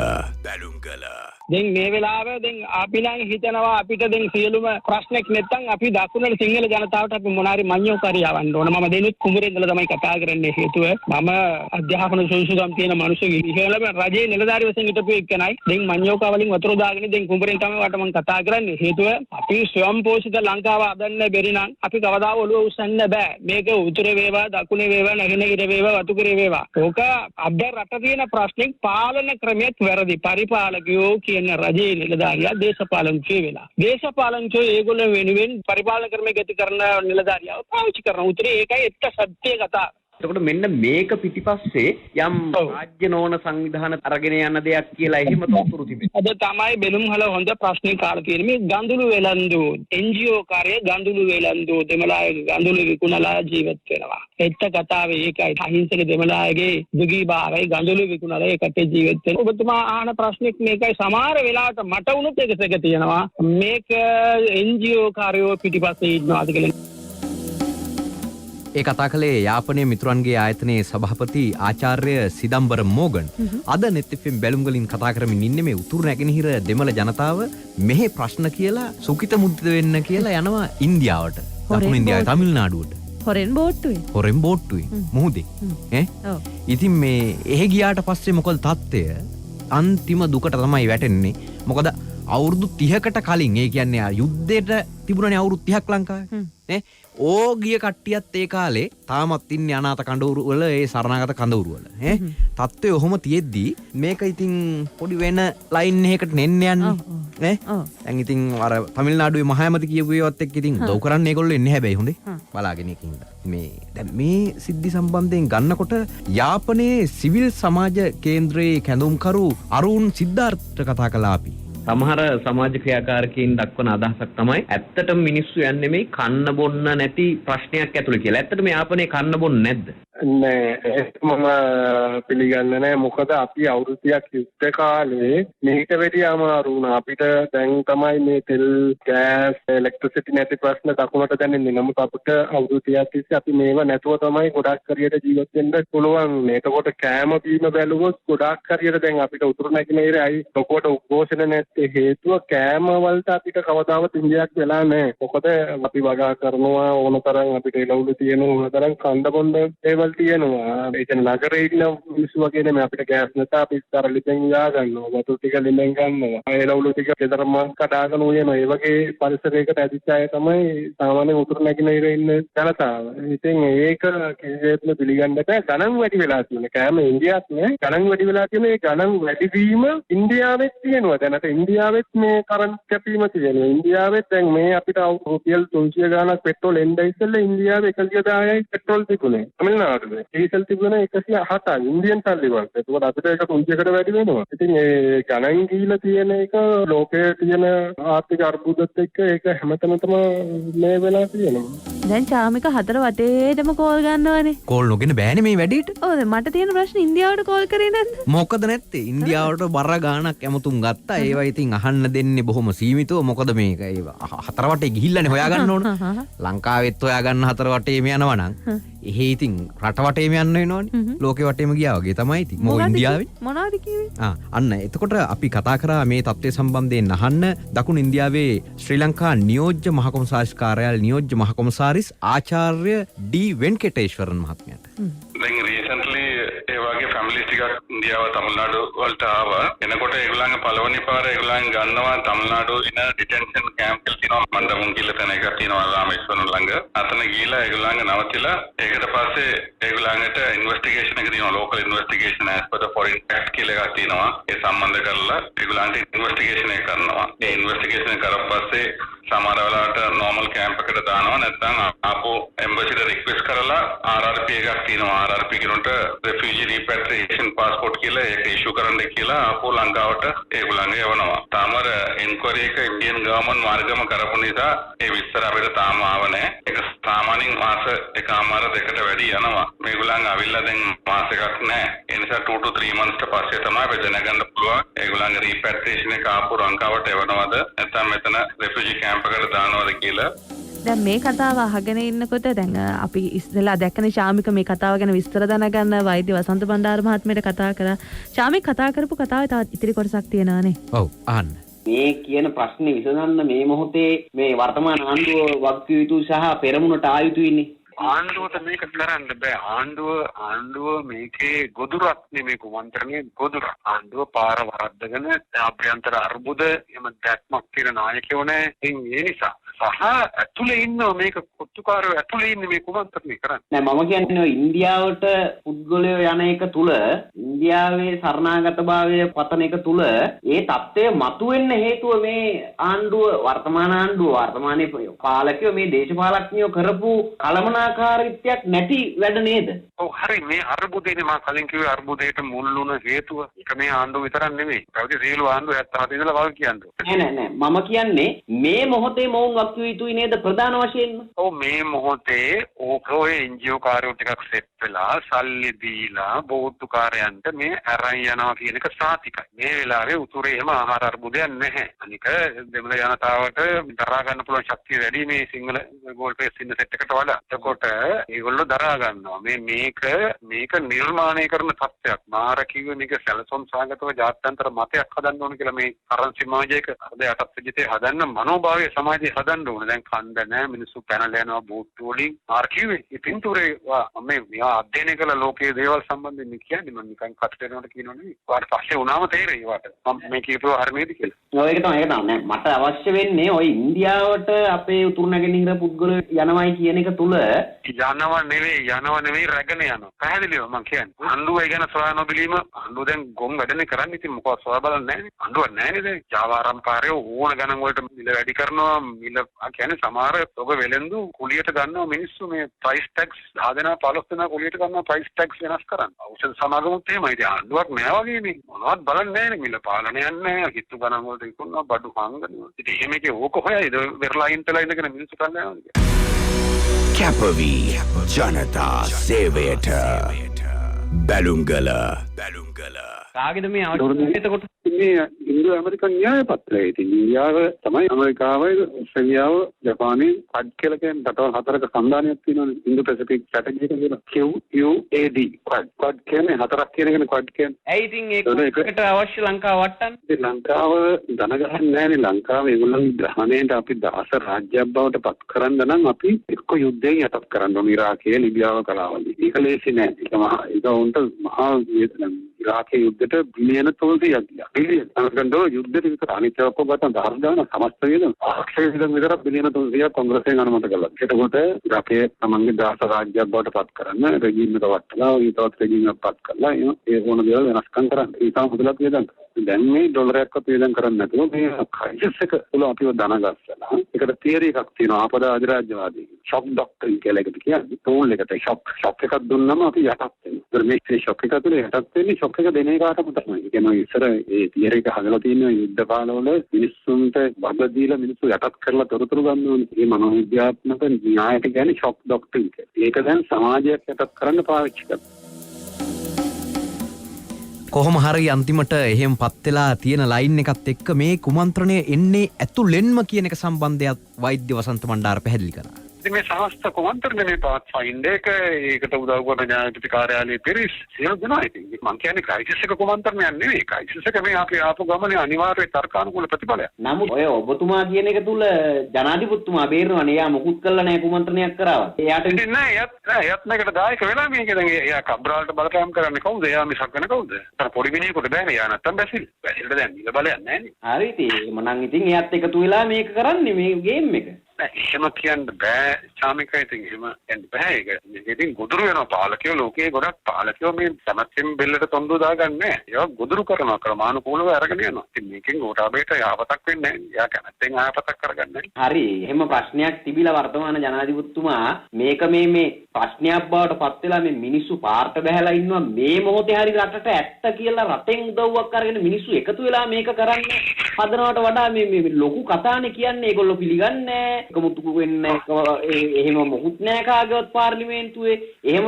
දැන් මේ වෙලාවේ දැන් අපි නම් හිතනවා අපිට දැන් සියලුම ප්‍රශ්නයක් නැත්තම් අපි දකුණට සිංහල ජනතාවට අපි මොනාරි මඤ්ඤෝකාරී යවන්න ඕන. මම දෙනුත් කුඹුරේ ඉඳලා තමයි කතා කරන්නේ. හේතුව මම අධ්‍යාපන සුසුකම් තියෙන මිනිස්සුගේ ඉහළම රජයේ නිලධාරි වශයෙන් හිටපු එක්කනයි. දැන් මඤ්ඤෝකා වලින් වතුර දාගෙන දැන් කුඹුරෙන් තමයි වට මම කතා කරන්නේ. හේතුව අපි ස්වයං පෝෂිත ලංකාව හදන්න බැරි නම් අපි කවදාව ඔළුව උස්සන්න බෑ. මේක උතුර වේවා දකුණේ වේවා නැගෙනහිර වේවා වතුකරේ වේවා. ඕක අද රට තියෙන ප්‍රශ්නෙක් පාලන ක්‍රමයක් වැරදි. පරිපාලකයෝ කියන රජයේ නිලධාරියා දේශපාලනචෝ වෙලා. දේශපාලනචෝ ඒගොල්ලෝ වෙනුවෙන් පරිපාලන ක්‍රමයේ ගති කරන නිලධාරියාව පාවිච්චි කරන උත්තරේ ඒකයි එක්ක සත්‍ය කතා. එතකොට මෙන්න මේක පිටිපස්සේ යම් රාජ්‍ය නොවන සංවිධාන අරගෙන යන දෙයක් කියලා එහෙම තොරතුරු තිබෙනවා. අද තමයි බෙලුම්හල හොඳ ප්‍රශ්නේ කාලා තියෙන්නේ. මේ ගඳුළු වෙලන්දු NGO කාර්යය ගඳුළු වෙලන්දු දෙමළායේ ගඳුළු විකුණලා ජීවත් වෙනවා. එත්ත කතාවේ ඒකයි අහිංසක දෙමළායගේ දුගී භාවයි ගඳුළු විකුණලා ඒකට ජීවත් වෙන. ඔබතුමා ආන ප්‍රශ්නෙක් මේකයි සමහර වෙලාවට මට වුණත් එකසක තියෙනවා. මේක NGO කාර්යෝ පිටිපස්සේ ඉන්නවාද කියලා. ඒ කතා කළේ යාපනයේ මිතුරන්ගේ ආයතනයේ සභාපති ආචාර්ය සිදම්බර මෝගන්. අද net FM බැලුම්ගලින් කතා කරමින් ඉන්නේ මේ උතුරු නැගෙනහිර දෙමළ ජනතාව මෙහි ප්‍රශ්න කියලා සුකිත මුද්ද වෙන්න කියලා යනවා ඉන්දියාවට. දකුණු ඉන්දියාවේ තමිල්නාඩුවට. හොරෙන් බෝට්ටුවේ මුහුදේ. ඉතින් මේ එහෙ ගියාට පස්සේ මොකද තත්ත්වය? අන්තිම දුකට තමයි වැටෙන්නේ. මොකද අවුරුදු 30කට කලින් ඒ කියන්නේ යුද්ධයට තිබුණනේ අවුරුදු 30ක් ලංකාවේ. නේ? ඕගිය කට්ටියත් ඒ කාලේ තාමත් ඉන්නේ අනාථ කඳවුරු වල ඒ සරණාගත කඳවුරු වල. තත්ත්වය ඔහොම තියෙද්දි මේක ඉතින් පොඩි වෙන ලයින් එකකට නෙන්න යන්නේ. නේ? දැන් ඉතින් අර තමිල්නාඩුවේ මහාමති කියපු ඒවත් එක්ක ඉතින් උදව් කරන්න ඒගොල්ලෝ එන්නේ හැබැයි හොඳේ. බලාගෙන ඉකින්ද. මේ දැන් මේ සිද්ධි සම්බන්ධයෙන් ගන්නකොට යාපනයේ සිවිල් සමාජ කේන්ද්‍රයේ කැඳවුම්කරු අරුන් සිද්ධාර්ථ කතා කළා අපි. සමහර සමාජ ක්‍රියාකාරකයන් දක්වන අදහසක් තමයි ඇත්තටම මිනිස්සු යන්නේ මේ කන්න බොන්න නැති ප්‍රශ්නයක් ඇතුළේ කියලා. ඇත්තටම යාපනයේ කන්න බොන්න නැද්ද? නෑ ඒක මම පිළිගන්නේ නෑ. මොකද අපි අවුරුද්දක් යුද්ධ කාලේ මේක වැඩි අමාරු වුණා. අපිට දැන් තමයි මේ තෙල් ගෑස් ඉලෙක්ට්‍රිසිටි නැති ප්‍රශ්න දකුණට දැනෙන්නේ. නමුත් අපිට අවුරුද්දක් තිස්සේ අපි මේව නැතුව තමයි ගොඩක් හරියට ජීවත් වෙන්න පුළුවන්. එතකොට කෑම බීම බැලුවොත් ගොඩක් හරියට දැන් අපිට උතුරු නැගෙනහිර අයි ලොකුවට උද්ඝෝෂණ නැත්තේ හේතුව කෑම වලට අපිට කවදාවත් ඉන්දියක් වෙලා නෑ. මොකද අපි වගා කරනවා ඕන තරම් අපිට එළවලු තියෙන ඕන තරම් කන්න බොන්න ඒවලට තියෙනවා. එතන නගරේ ඉන්න මිනිස්සු වගේ නෙමෙයි අපිට ගෑස් නැත අපි ඉස්සර ලිපෙන් යා ගන්නවා. වතුර ටික ලිපෙන් ගන්නවා. එළවලු ටික ගෙදරම කඩාගෙන උයනවා. ඒ වගේ පරිසරයකට ඇදිච්ච අය තමයි සාමාන්‍ය උතුරු නැගෙනහිර ඉන්න ජනතාව. ඉතින් ඒක කිසිසේත්ම පිළිගන්න බෑ. ගණන් වැඩි වෙලා තියෙන. කෑම ඉන්දියාත් නේ ගණන් වැඩි වෙලා තියෙන. ඒ ගණන් වැඩි වීම ඉන්දියාවෙත් තියෙනවා. දැනට ඉන්දියාවෙත් මේ කරන්ට් කැපීම තියෙනවා. ඉන්දියාවෙත් දැන් මේ අපිට රුපියල් 300 ගාණක් පෙට්‍රෝල් එන්න ඉස්සෙල්ලා ඉන්දියාවේ 110යි පෙට්‍රෝල් තිබුණේ. තමිල්නාඩුවේ ඩීසල් තිබුණේ 107යි ඉන්දියන් සල්ලි වලට. ඒකෝට අපිට ඒක 300කට වැඩි වෙනවා. ඉතින් ඒ ගණන් ගිහිලා තියෙන එක ලෝකයේ තියෙන ආර්ථික අර්බුදත් එක්ක ඒක හැමතැනම මේ වෙලා තියෙනවා. දැන් චාමික හතර වටේටම කෝල් ගන්නවනේ. කෝල් නොගෙන බෑනේ මේ වැඩේට. ඔව් මට තියෙන ප්‍රශ්නේ ඉන්දියාවට කෝල් කරේ නැද්ද? මොකද නැත්තේ ඉන්දියාවට බර ගාණක් ඇමතුම් ගත්තා. ඒවා ඉතින් අහන්න දෙන්නේ බොහොම සීමිතව. මොකද මේක ඒවා හතර වටේ ගිහිල්ලානේ හොයාගන්න ඕන. ලංකාවෙත් හොයාගන්න හතර වටේම යනවා නම් එහෙ ඉතින් රට වටේම යන්න වෙනවනේ. ලෝකෙ වටේම ගියා වගේ තමයි ඉතින්. මොකද ඉන්දියාවේ මොනවද කිව්වේ? අන්න එතකොට අපි කතා කරා මේ තත්ත්වය සම්බන්ධයෙන් අහන්න දකුණු ඉන්දියාවේ ශ්‍රී ලංකා නියෝජ්‍ය මහකොමසාරිස් කාර්යාලය නියෝජ්‍ය මහකොමසාරිස් ආචාර්ය ඩී වෙන්කටේශ්වරන් මහත්මයාට. දැන් රීසන්ට්ලි ඒ වගේ ෆැමිලිස් ටිකක් ඉන්දියාව තමිල්නාඩු වලට ආවා. එනකොට ඒගොල්ලන්ගේ පළවෙනි පාර ඒගොල්ලන් ගන්නවා තමිල්නාඩු ඉන ඩිටෙන්ෂන් කැම්ප් එකක් තියෙනවා. මණ්ඩපම් කියලා තැන එකක් තියෙනවා රාමේශ්වරම් ළඟ. අතන ගිහිලා ඒගොල්ලන්ගේ නවතිලා ඒකට පස්සේ ඒගොල්ලන්ට ඉන්වෙස්ටිගේෂන් එක තියෙනවා. Local investigation as per the foreign tax කියලා එකක් තියෙනවා. ඒ සම්බන්ධ කරලා ඒගොල්ලන්ට ඉන්වෙස්ටිගේෂන් එක කරනවා. ඒ ඉන්වෙස්ටිගේෂන් එක කරලා පස්සේ සමහර වෙලාවට නෝමල් කැම්ප් එකට දානවා. නැත්නම් ආපහු එම්බසිට රික්වෙස්ට් කරලා RRP එකක් තියෙනවා. RRP කියනට refugee repatriation passport කියලා ඒක ඉෂුව කරන්න කියලා ආපහු ලංකාවට ඒගොල්ලන්ගේ යවනවා. තාමර එන්ක්වයරි එක ඉන්දියන් ගවර්න්මන්ට් මාර්ගම කරපු නිසා ඒ විස්තර අපිට තාම ආව නැහැ. ඒක සාමාන්‍යයෙන් මාස එකමාර දෙකට වැඩි යනවා. මේගොල්ලන් අවිල්ලා දැන් මාස එකක් නැහැ. ඒ නිසා 2 to 3 months ට පස්සේ තමයි අපි දැනගන්න පුළුවන් ඒගොල්ලන්ගේ repatriation එක ආපහු ලංකාවට එවනවද නැත්නම් මෙතන refugee camp එකට දානවද කියලා. දැන් මේ කතාව අහගෙන ඉන්නකොට දැන් අපි ඉස්සෙල්ලා දැක්කනේ ශාමික මේ කතාව ගැන විස්තර දැනගන්න වෛද්‍ය වසන්ත බණ්ඩාර මහත්මයාට කතා කරා. ශාමික කතා කරපු කතාවේ තවත් ඉතිරි කොටසක් තියෙනවානේ. ඔව් අහන්න. මේ කියන ප්‍රශ්නේ විසඳන්න මේ මොහොතේ මේ වර්තමාන ආණ්ඩුව වක්කිය යුතු සහ පෙරමුණට ආ යුතු ඉන්නේ. ආණ්ඩුවට මේක කරන්න බෑ. ආණ්ඩුව මේකේ ගොදුරක් නෙමෙයි කුමන්ත්‍රණයේ ගොදුරක්. ආණ්ඩුව පාර වරද්දගෙන ආභ්‍යන්තර අර්බුද එම දැක්මක් තියෙන නායකයෝ නෑ. ඒ නිසා සහ ඇතුලේ ඉන්න මේක කොත්තුකාරයෝ ඇතුලේ ඉන්නේ මේ කුමන්ත්‍රණය කරන්නේ. නෑ මම කියන්නේ ඉන්දියාවට පුද්ගලයෝ යන එක තුල ඉන්දියාවේ සරණාගතභාවය පතන එක තුල ඒ தත්ත්වය මතුවෙන්න හේතුව මේ ආණ්ඩුව වර්තමානයේ පාලකයෝ මේ දේශපාලඥයෝ කරපු කලමනාකාරීත්වයක් නැති වැඩ නේද? ඔව් හරි. මේ අර්බුදේනේ මම කලින් කිව්වේ අර්බුදයට මුල් වුණ හේතුව ඒක මේ ආණ්ඩුව විතරක් නෙමෙයි. ඒකේ සියලු ආණ්ඩුව 77 ඉඳලා වල් කියන්නේ. නෑ මම කියන්නේ මේ මොහොතේ මොවුන් වක්කිය යුතුයි නේද ප්‍රධාන වශයෙන්ම? ඔව් මේ මොහොතේ ඕකෝයේ එන්ජිஓ කාර්යෝ ටිකක් සෙට් වෙලා සල්ලි දීලා බෞද්ධකාරයන්ට මේ අරන් යනවා කියන එක සාතිකයි. මේ වෙලාවේ උතුරේ එහෙම ආහාර අර්බුදයක් නැහැ. අනික දෙමළ ජනතාවට දරා ගන්න පුළුවන් ශක්තිය වැඩි මේ සිංහල ගෝල්ඩ් පේස් ඉන්න සෙට් එකට වඩා. එතකොට ඒගොල්ලෝ දරා ගන්නවා. මේක නිර්මාණය කරන තත්ත්වයක්. මාර කිව්වේ මේක සැලසුම් සාගතව ජාත්‍යන්තර මතයක් හදන්න ඕන කියලා මේ කරන්සි සමාජයක අද යටත් විජිතේ හදන්න මනෝභාවය සමාජයේ හදන්න ඕන. දැන් කන්ද නැහැ මිනිස්සු පැනලා යනවා බෝට්ටු වලින්. මාර කිව්වේ මේ පින්තූරේ මේ අධ්‍යයනය කළ ලෝකයේ දේවල් සම්බන්ධයෙන් කියන්නේ මම නිකන් කටට යනකොට කියනවා නෙවෙයි. වාට පස්සේ වුණාම තේරෙයි වාට. මම මේ කියපුවා හරියද කියලා. ඔව් ඒක තමයි නෑ. මට අවශ්‍ය වෙන්නේ ওই ඉන්දියාවට අපේ උතුරු නැගෙනහිර පුද්ගලයෝ යනවයි කියන එක තුල යනවා නෙවෙයි රැගෙන යනවා. පැහැදිලිව මම කියන්නේ. ආණ්ඩුව ඒ ගැන සොයා නොබැලීම ආණ්ඩුව දැන් ගොන් වැඩනේ කරන්නේ. ඉතින් මොකවත් සොයා බලන්නේ නැහැ. ආණ්ඩුවක් නැහැනේ දැන්. ජාවාරම්පාරය ඕන ගණන් වලට මිල වැඩි කරනවා. මිල කියන්නේ සමහර ඔබ වෙලෙන්දු කුලියට ගන්නවා මිනිස්සු මේ ප්‍රයිස් ටැක්ස් 10 දෙනා 15 දෙනා කුලියට ගන්නවා ප්‍රයිස් ටැක්ස් වෙනස් කරන්න. ඖෂධ සමාගමත් එහෙමයි. ඉතින් ආණ්ඩුවක් නැහැ වගේනේ. මොනවත් බලන්නේ නැහැනේ. මිල පාලනයක් නැහැ. හිතු ගණන් වලට ඉක්ුණා බඩු හංගනවා. ඉතින් එහෙමකේ ඕක හොයයිද වෙරළයින් තලා ඉඳගෙන මිනිස්සු කන්නේ නැහැ. කැපවී ජනතා සේවයට බැලුම්ගල කාගෙද මේ අවශ්‍ය එතකොට මේ ඉන්දු ඇමරිකන් න්‍යාය පත්‍රය. ඉතින් ඉන්දියාව තමයි ඇමරිකාවයි ඔස්ට්‍රේලියාව ජපානයේ කඩ් කියලා කියන රටවල් හතරක සම්දානයක් තියෙනවානේ. ඉන්දු පැසිෆික් ස්ට්‍රැටජි එක කියන QUAD කඩ් කියන්නේ හතරක් කියන එකනේ කඩ් කියන්නේ. ඇයි ඉතින් ඒකට අවශ්‍ය ලංකාව වටන්න? ඉතින් ලංකාව ධන ගහන්නේ නැහැනේ. ලංකාව ඒගොල්ලන්ගේ ග්‍රහණයට අපි දාස රාජ්‍යයක් බවට පත් කරන්න නම් අපි එක්ක යුද්ධයෙන් යටත් කරන්න ඕනේ. ඉරාකයේ ලිබියාව කලාවදී. ඒක ලේසි නෑ. ඒක උන්ට මහා ඉරාකයේ යුද්ධයට බිලියන 300ක් ගියා. බිලියන. අරගන්දෝ යුද්ධෙට විතර අනිත් ඔක්කොම ගත්තා ධර්මදාන සමස්ත වේද ආක්ෂේ විතර බිලියන 300ක් කොංග්‍රසයෙන් අනුමත කළා. එතකොට ඉරාකයේ තමන්ගේ දාස රාජ්‍යයක් බවට පත් කරන්න රෙජිම් එක වටලා ඊටවත් රෙජිම් එකක් පත් කළා. ඒ ඕන දේවල් වෙනස්කම් කරන්න. ඒක මුදලක් වේදන්. දැන් මේ ඩොලරයක්වත් වේදන් කරන්නේ නැතුව මේ ක්‍රයිසිස් එක තුල අපිව ධන ගස්සලා. ඒකට තියරි එකක් තියෙනවා ආපදා අධිරාජ්‍යවාදී. ෂොක් ඩොක්ට්‍රින් කියලා එකට කියන්නේ. ටූල් එකට ෂොක් එකක් දුන්නම අපි යටත් වෙනවා. මේ ෂොක් එක තුළ යටත් වෙන්නේ ෂොක් එක දෙන එකටම තමයි. ඒ කියන්නේ ඉස්සර ඒ තියරි එක හදලා තියෙන යුද්ධ කාලවල මිනිස්සුන්ට වග දීලා මිනිස්සු යටත් කරලා තොරතුරු ගන්න ඕනේ. මේ මනෝවිද්‍යාත්මක න්‍යායට කියන්නේ ෂොක් ඩොක්ට්‍රින් කියලා. ඒක දැන් සමාජයක් යටත් කරන්න පාවිච්චි කරනවා. කොහොම හරි අන්තිමට එහෙම පත් වෙලා තියෙන ලයින් එකත් එක්ක මේ කුමන්ත්‍රණය එන්නේ ඇතුළෙන්ම කියන එක සම්බන්ධයක් වෛද්‍ය වසන්ත මණ්ඩාර පැහැදිලි කළා. මේ සමස්ත කුමන්ත්‍රණයේ පාත් ෆයින්ඩ් එක ඒකට උදව් කරන න්‍යායාධිපති කාර්යාලයේ පිරිස් සියලු දෙනා ඉතින් මම කියන්නේ ක්‍රයිසිස් එක කුමන්ත්‍රණයක් නෙවෙයි. ක්‍රයිසිස් එක මේ අපි ආපු ගමනේ අනිවාර්ය තර්කානුකූල ප්‍රතිඵලයක්. නමුත් ඔය ඔබතුමා කියන එක තුල ජනාධිපතිතුමා බේරනවනේ. එයා මොකුත් කළා නැහැ කුමන්ත්‍රණයක් කරාවා. එයාට නෑ එයාත් මේකට දායක වෙලා මේක දැන් එයා කබ්‍රාල්ට බලපෑම් කරන්නේ කවුද? එයා මිසක් වෙන කවුද? අර පොඩි මිනිහෙකුට බෑනේ. එයා නැත්තම් බැසිල්. බැසිල්ට දැන් නිල බලයක් නැහැනේ. හරි ඉතින් මනම් ඉතින් එයාත් එකතු වෙලා මේක කරන්නේ මේ ගේම් එක. එහෙම කියන්න බෑ චාමික. ඉතින් එහෙම කියන්න බෑ. ඒක ඉතින් ගොදුරු වෙනවා පාලකයෝ. ලෝකයේ ගොඩක් පාලකයෝ මේ සමත්යෙන් බෙල්ලට තොන්දු දාගන්නේ නැහැ. ඒවා ගොදුරු කරනවා ක්‍රමානුකූලව අරගෙන යනවා. ඉතින් මේකෙන් ගෝඨාභයට යාපතක් වෙන්නේ නැහැ. එයා කැමැත්තෙන් ආපතක් කරගන්නේ. හරි. එහෙම ප්‍රශ්නයක් තිබිලා වර්තමාන ජනාධිපතිතුමා මේක මේ ප්‍රශ්නයක් බවට පත් වෙලා මේ මිනිස්සු පාර්ට බහැලා ඉන්නවා. මේ මොහොතේ හරි රටට ඇත්ත කියලා රටෙන් උදව්වක් අරගෙන මිනිස්සු එකතු වෙලා මේක කරන්න හදනවට වඩා මේ ලොකු කතානේ කියන්නේ. ඒගොල්ලෝ පිළිගන්නේ නැහැ. කමුතු වෙන්නේ එහෙම මොකුත් නෑ කාගේවත් පාර්ලිමේන්තුවේ. එහෙම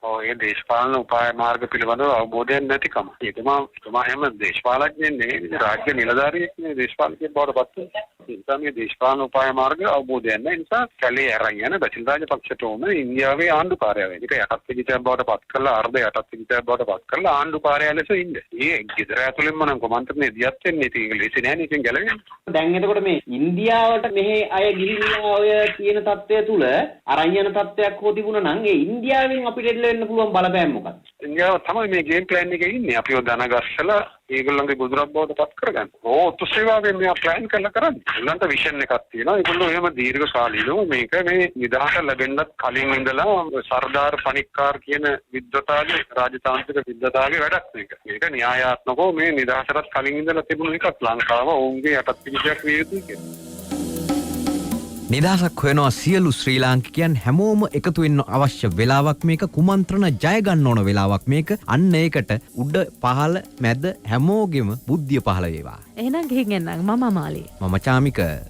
ඒ දේශපාලන උපාය මාර්ග පිළිබඳව අවබෝධයක් නැතිකම. ඒ තමයි එහෙම දේශපාලඥයෙක් නෙවෙයි. රාජ්‍ය නිලධාරියෙක් නෙවෙයි දේශපාලකයෙක් බවට පත් වෙනවා. ඒ නිසා මේ දේශපාලන උපාය මාර්ග අවබෝධයක් නැහැ. ඒ නිසා කැලේ අරන් යන බැසිල් රාජපක්ෂට උන ඉන්දියාවේ ආණ්ඩුකාරයා වෙන. ඒක යටත් විජිතයක් බවට පත් කරලා අර්ධ යටත් විජිතයක් බවට පත් කරලා ආණ්ඩුකාරයා ලෙස ඉන්නේ. ඒ ගෙදර ඇතුළෙන්ම නම් කොමන්ත්‍රණේ දියත් වෙන්නේ. ඒක ලේසි නෑ නේ. දැන් එතකොට මේ ඉන්දියාවට මෙහි අය ගිහිල්ලා ඔය තියෙන තත්ත්වය තුල අරන් යන තත්ත්වයක් හෝ තිබුණා නම් ඒ ඉන්දියාවෙන් අපිට එල්ල වෙන්න පුළුවන් බලපෑම මොකක්ද? ඉන්දියාව තමයි මේ ගේම් ප්ලෑන් එකේ ඉන්නේ. අපිව දනගස්සලා ඒගොල්ලන්ගේ ගොදුරක් බවට පත් කරගන්න. ඔත්තු සේවාවෙන් මෙයා ප්ලෑන් කරලා කරන්නේ. ඒගොල්ලන්ට විෂන් එකක් තියෙනවා. ඒගොල්ලෝ එහෙම දීර්ඝ කාලීනව මේක මේ නිදහස ලැබෙන්නත් කලින් ඉඳලා සර්දාර් පණික්කාර් කියන විද්වතාගේ රාජතාන්ත්‍රික විද්වතාගේ වැඩක් මේක. මේක න්‍යායාත්මකව මේ නිදහසට කලින් ඉඳලා තිබුණු එකක්. ලංකාව ඔවුන්ගේ යටත් පිළිසයක් විය යුතුයි කියලා. නිදහසක් හොයනවා සියලු ශ්‍රී ලාංකිකයන් හැමෝම එකතු වෙන්න අවශ්‍ය වෙලාවක් මේක. කුමන්ත්‍රණ ජය ගන්න ඕන වෙලාවක් මේක. අන්න ඒකට උඩ පහළ මැද හැමෝගෙම බුද්ධිය පහළ වේවා. එහෙනම් ගිහින් එන්නම් මම මාලි. මම චාමික.